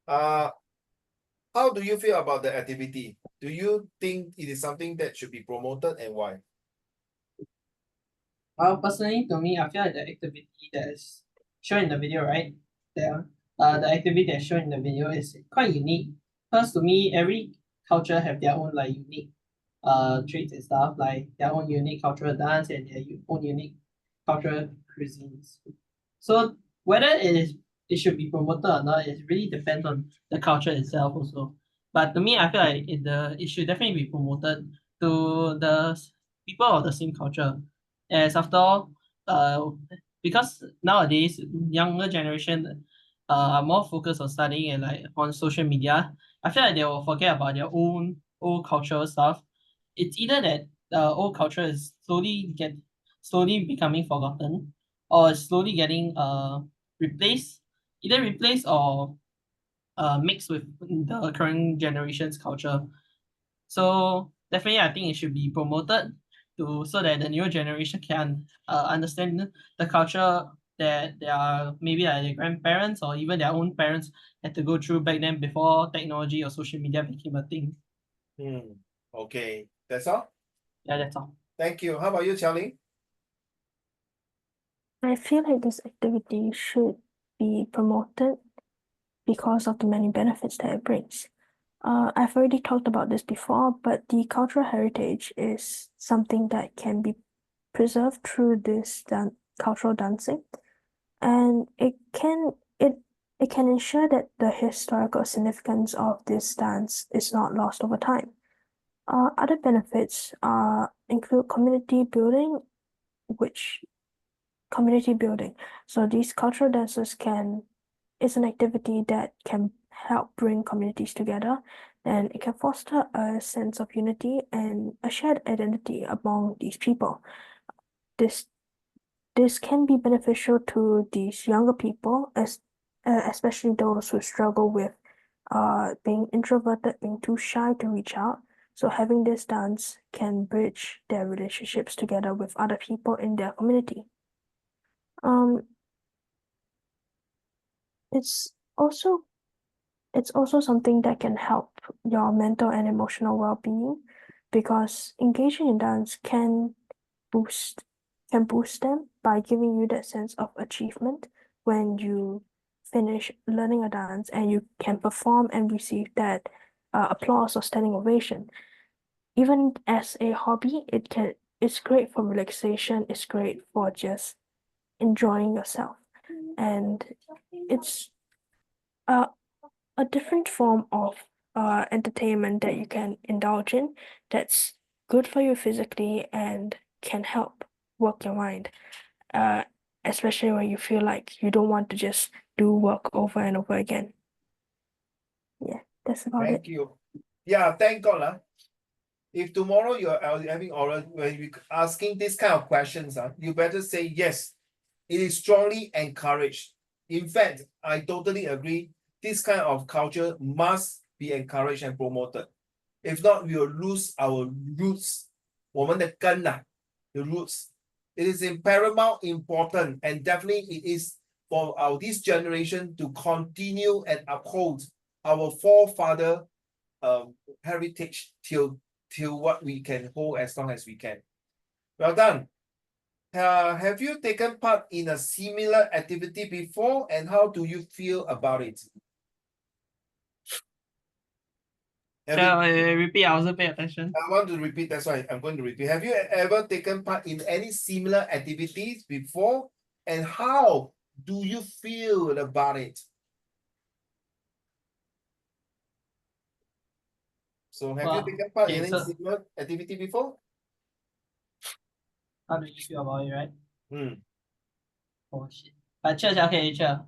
How do you feel about the activity? Do you think it is something that should be promoted and why? Personally, to me, I feel like the activity that is shown in the video, right? The activity that's shown in the video is quite unique. First, to me, every culture have their own like unique traits and stuff, like their own unique cultural dance and their own unique cultural cuisines. So whether it should be promoted or not, it really depends on the culture itself also. But to me, I feel like it should definitely be promoted to the people of the same culture. As after all, because nowadays younger generation are more focused on studying and like on social media, I feel like they will forget about their own old cultural stuff. It's either that old culture is slowly becoming forgotten, or slowly getting replaced or mixed with the current generation's culture. So definitely, I think it should be promoted so that the newer generation can understand the culture that maybe like their grandparents or even their own parents had to go through back then before technology or social media became a thing. Okay, that's all. Yeah, that's all. Thank you. How about you, Xiaoling? I feel like this activity should be promoted because of the many benefits that it brings. I've already talked about this before, but the cultural heritage is something that can be preserved through this cultural dancing, and it can ensure that the historical significance of this dance is not lost over time. Other benefits include community building, So these cultural dances is an activity that can help bring communities together, and it can foster a sense of unity and a shared identity among these people. This can be beneficial to these younger people, especially those who struggle with being introverted, being too shy to reach out. So having this dance can bridge their relationships together with other people in their community. Um, it's also something that can help your mental and emotional well-being, because engaging in dance can boost them by giving you that sense of achievement when you finish learning a dance and you can perform and receive that applause or standing ovation. Even as a hobby, it's great for relaxation, it's great for just enjoying yourself. And it's a different form of entertainment that you can indulge in that's good for you physically and can help work your mind, uh, especially when you feel like you don't want to just do work over and over again. Yeah, that's about it. Thank you. Yeah, thank God. If tomorrow you're having oral, when you asking this kind of questions, you better say yes. It is strongly encouraged. In fact, I totally agree. This kind of culture must be encouraged and promoted. If not, we will lose our roots. 我们的根 the roots. It is in paramount important, and definitely it is for our this generation to continue and uphold our forefather heritage till what we can hold as long as we can. Well done. Have you taken part in a similar activity before, and how do you feel about it? Repeat, I wasn't paying attention. I want to repeat, that's why I'm going to repeat. Have you ever taken part in any similar activities before, and how do you feel about it? So have you taken part in any similar activity before? How do you feel about it, right? Oh shit. But Church, okay, Church.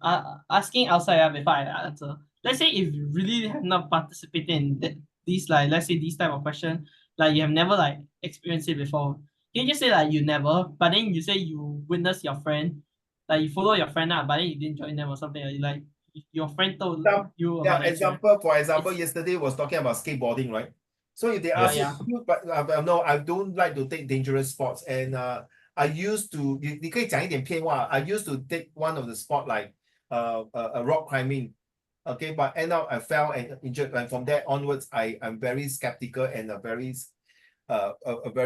Asking outside before I answer. Let's say if you really have not participated in these, like, let's say these type of question, like you have never like experienced it before. Can you just say like you never, but then you say you witness your friend, like you follow your friend but then you didn't join them or something, like your friend told you about it. For example, yesterday was talking about skateboarding, right? So if they ask you, but no, I don't like to take dangerous sports, and I used to, 你可以讲一点偏话. I used to take one of the sport like rock climbing, okay, but end up I fell and injured, and from there onwards I'm very skeptical and a very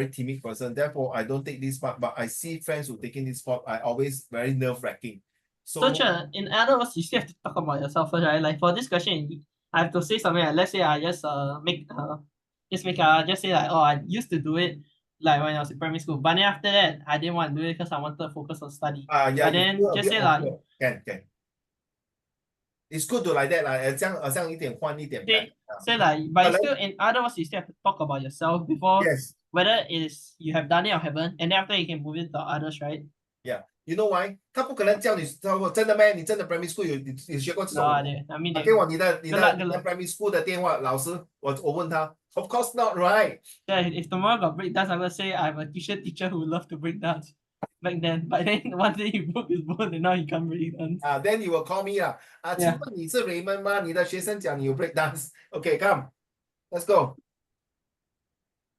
timid person. Therefore, I don't take this part. But I see friends who taking this sport. I always very nerve-wracking. So in other words, you still have to talk about yourself first, right? Like for this question, I have to say something like, let's say I just just say like, oh, I used to do it like when I was in primary school, but then after that I didn't want to do it because I wanted to focus on study. Yeah, but then just say like, can. It's good to like that, like 好像一点换一点 say like, but still in other words, you still have to talk about yourself before whether it is you have done it or haven't, and then after you can move it to others, right? Yeah, you know why? 他不可能叫你真的咩？你真的 primary school 你学过这种？ I mean, 给我你的 primary school 的电话，老师我问他 ，Of course not, right? Yeah, if tomorrow got break dance, I'm gonna say I'm a teacher who loved to break dance back then. But then one day he broke his bone and now he can't break dance. Then you will call me 请问你是 Raymond 吗？你的学生讲你有 break dance. Okay, come, let's go.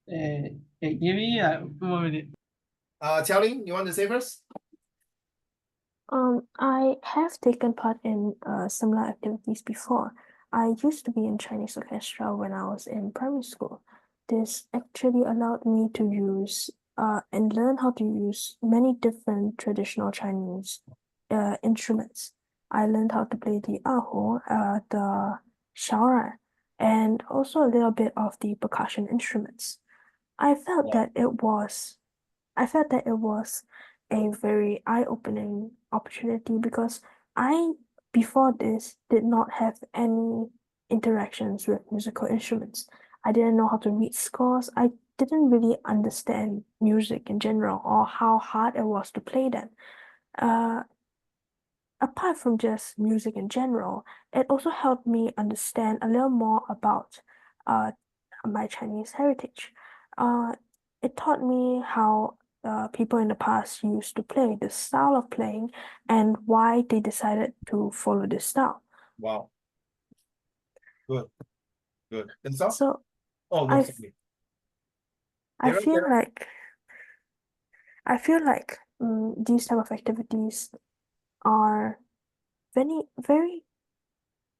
Hey, give me 2 more minutes. Qiaoling, you want to say first? I have taken part in similar activities before. I used to be in Chinese orchestra when I was in primary school. This actually allowed me to use and learn how to use many different traditional Chinese instruments. I learned how to play the erhu, the xiaoran, and also a little bit of the percussion instruments. I felt that it was a very eye-opening opportunity, because I, before this, did not have any interactions with musical instruments. I didn't know how to read scores. I didn't really understand music in general or how hard it was to play them. apart from just music in general, it also helped me understand a little more about my Chinese heritage. It taught me how people in the past used to play, the style of playing, and why they decided to follow this style. Wow. Good. Good. And so? So Oh, no, I sorry. I Karen, feel Karen? like these type of activities are very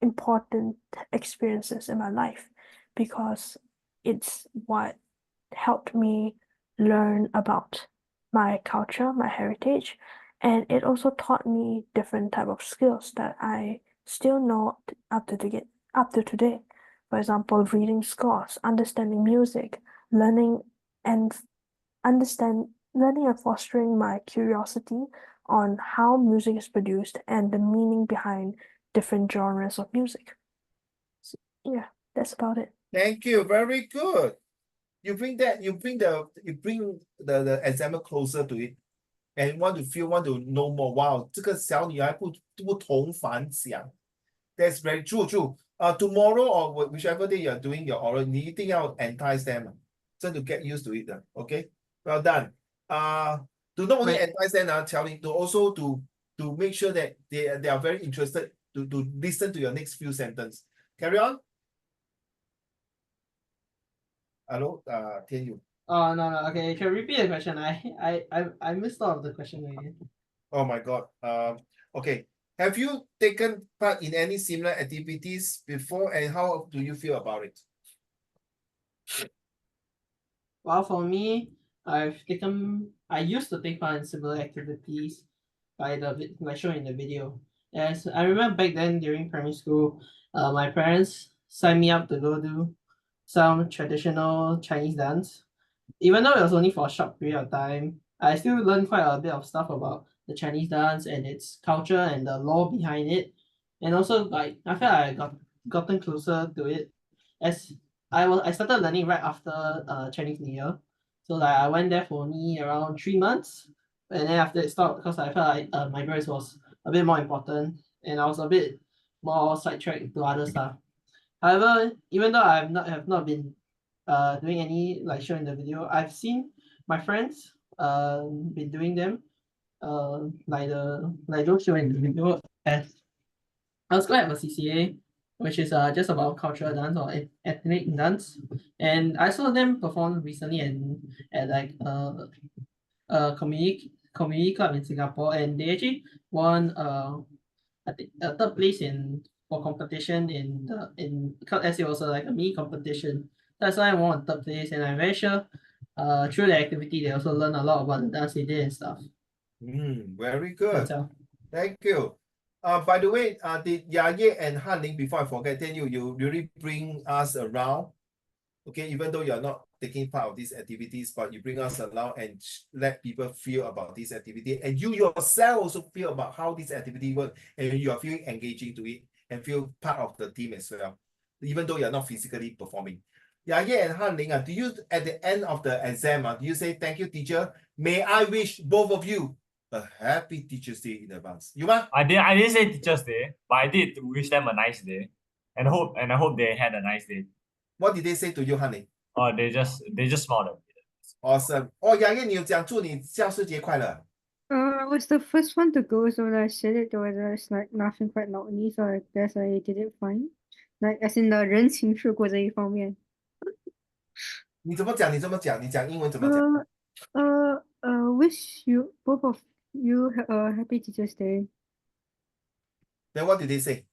important experiences in my life because it's what helped me learn about my culture, my heritage, and it also taught me different type of skills that I still know up to today. For example, reading scores, understanding music, learning and learning and fostering my curiosity on how music is produced and the meaning behind different genres of music. So, yeah, that's about it. Thank you. Very good. You bring the examiner closer to it and want to know more. Wow, 这个小女孩不同凡响。That's very true. Tomorrow or whichever day you're doing your oral, 你一定要 entice them. So to get used to it. Okay, well done. To not only entice them, to also to make sure that they are very interested to listen to your next few sentences. Carry on. Hello, Tian Yu. Oh no, okay, you can repeat the question. I missed all of the question again. Oh my God. Okay. Have you taken part in any similar activities before, and how do you feel about it? Well, for me, I used to take part in similar activities like shown in the video. As I remember back then during primary school, my parents signed me up to go do some traditional Chinese dance. Even though it was only for a short period of time, I still learned quite a bit of stuff about the Chinese dance and its culture and the law behind it. And also like I felt like I gotten closer to it as I started learning right after Chinese New Year. So like I went there for only around 3 months, and then after it stopped because I felt like my grades was a bit more important and I was a bit more sidetracked to other stuff. However, even though I have not been doing any like show in the video, I've seen my friends been doing them like those show in the video. As I was glad to have a CCA, which is just about cultural dance or ethnic dance, and I saw them perform recently and at like a community club in Singapore, and they actually won I think a third place in for competition in because as it was like a mini competition. That's why I won third place, and I'm very sure through the activity they also learn a lot about the dance they did and stuff. Very good. That's all. Thank you. By the way, did Yaye and Hanling, before I forget, tell you really bring us around. Okay, even though you're not taking part of these activities, but you bring us around and let people feel about this activity, and you yourself also feel about how this activity works, and you are feeling engaging to it and feel part of the team as well, even though you're not physically performing. Yaye and Hanling, do you at the end of the exam, do you say thank you, teacher? May I wish both of you a happy Teachers' Day in advance. You ma? I didn't say Teachers' Day, but I did wish them a nice day, and I hope they had a nice day. What did they say to you, honey? Oh, they just smiled at me. Awesome. Oh, Yaye, 你有讲祝你教师节快乐。I was the first one to go, so when I said it, there was like laughing quite loudly, so I guess I did it fine. Like as in the 人情世故这一方面。你怎么讲？你讲英文怎么讲？ Wish you both of you a happy Teachers' Day. Then what did they say?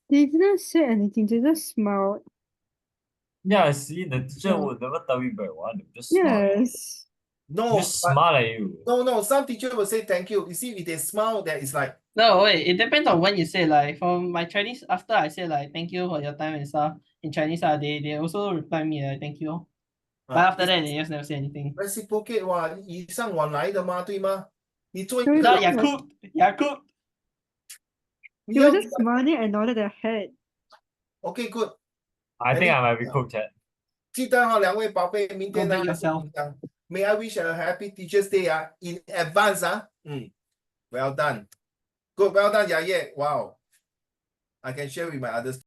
They didn't say anything, they just smiled. Yeah, see, the teacher would never tell you very well. They just smile. Yes. No, Just smile at you. no. Some teacher will say thank you. You see, if they smile, that is like No, wait, it depends on when you say like from my Chinese after I say like thank you for your time and stuff in Chinese they also reply me like thank you. But after that they just never say anything. reciprocate 哇，以上往来的嘛，对吗？你做一对个 No, 老 Yakub. 你 They 要 were just smiling and nodded their head. OK good， I think I might be cooked at. 记得哈，两位宝贝，明天呢 Go bake yourself. May I wish a happy Teachers' Day in advance 啊，well done。Good, well done, Yaya. Wow. I can share with my others.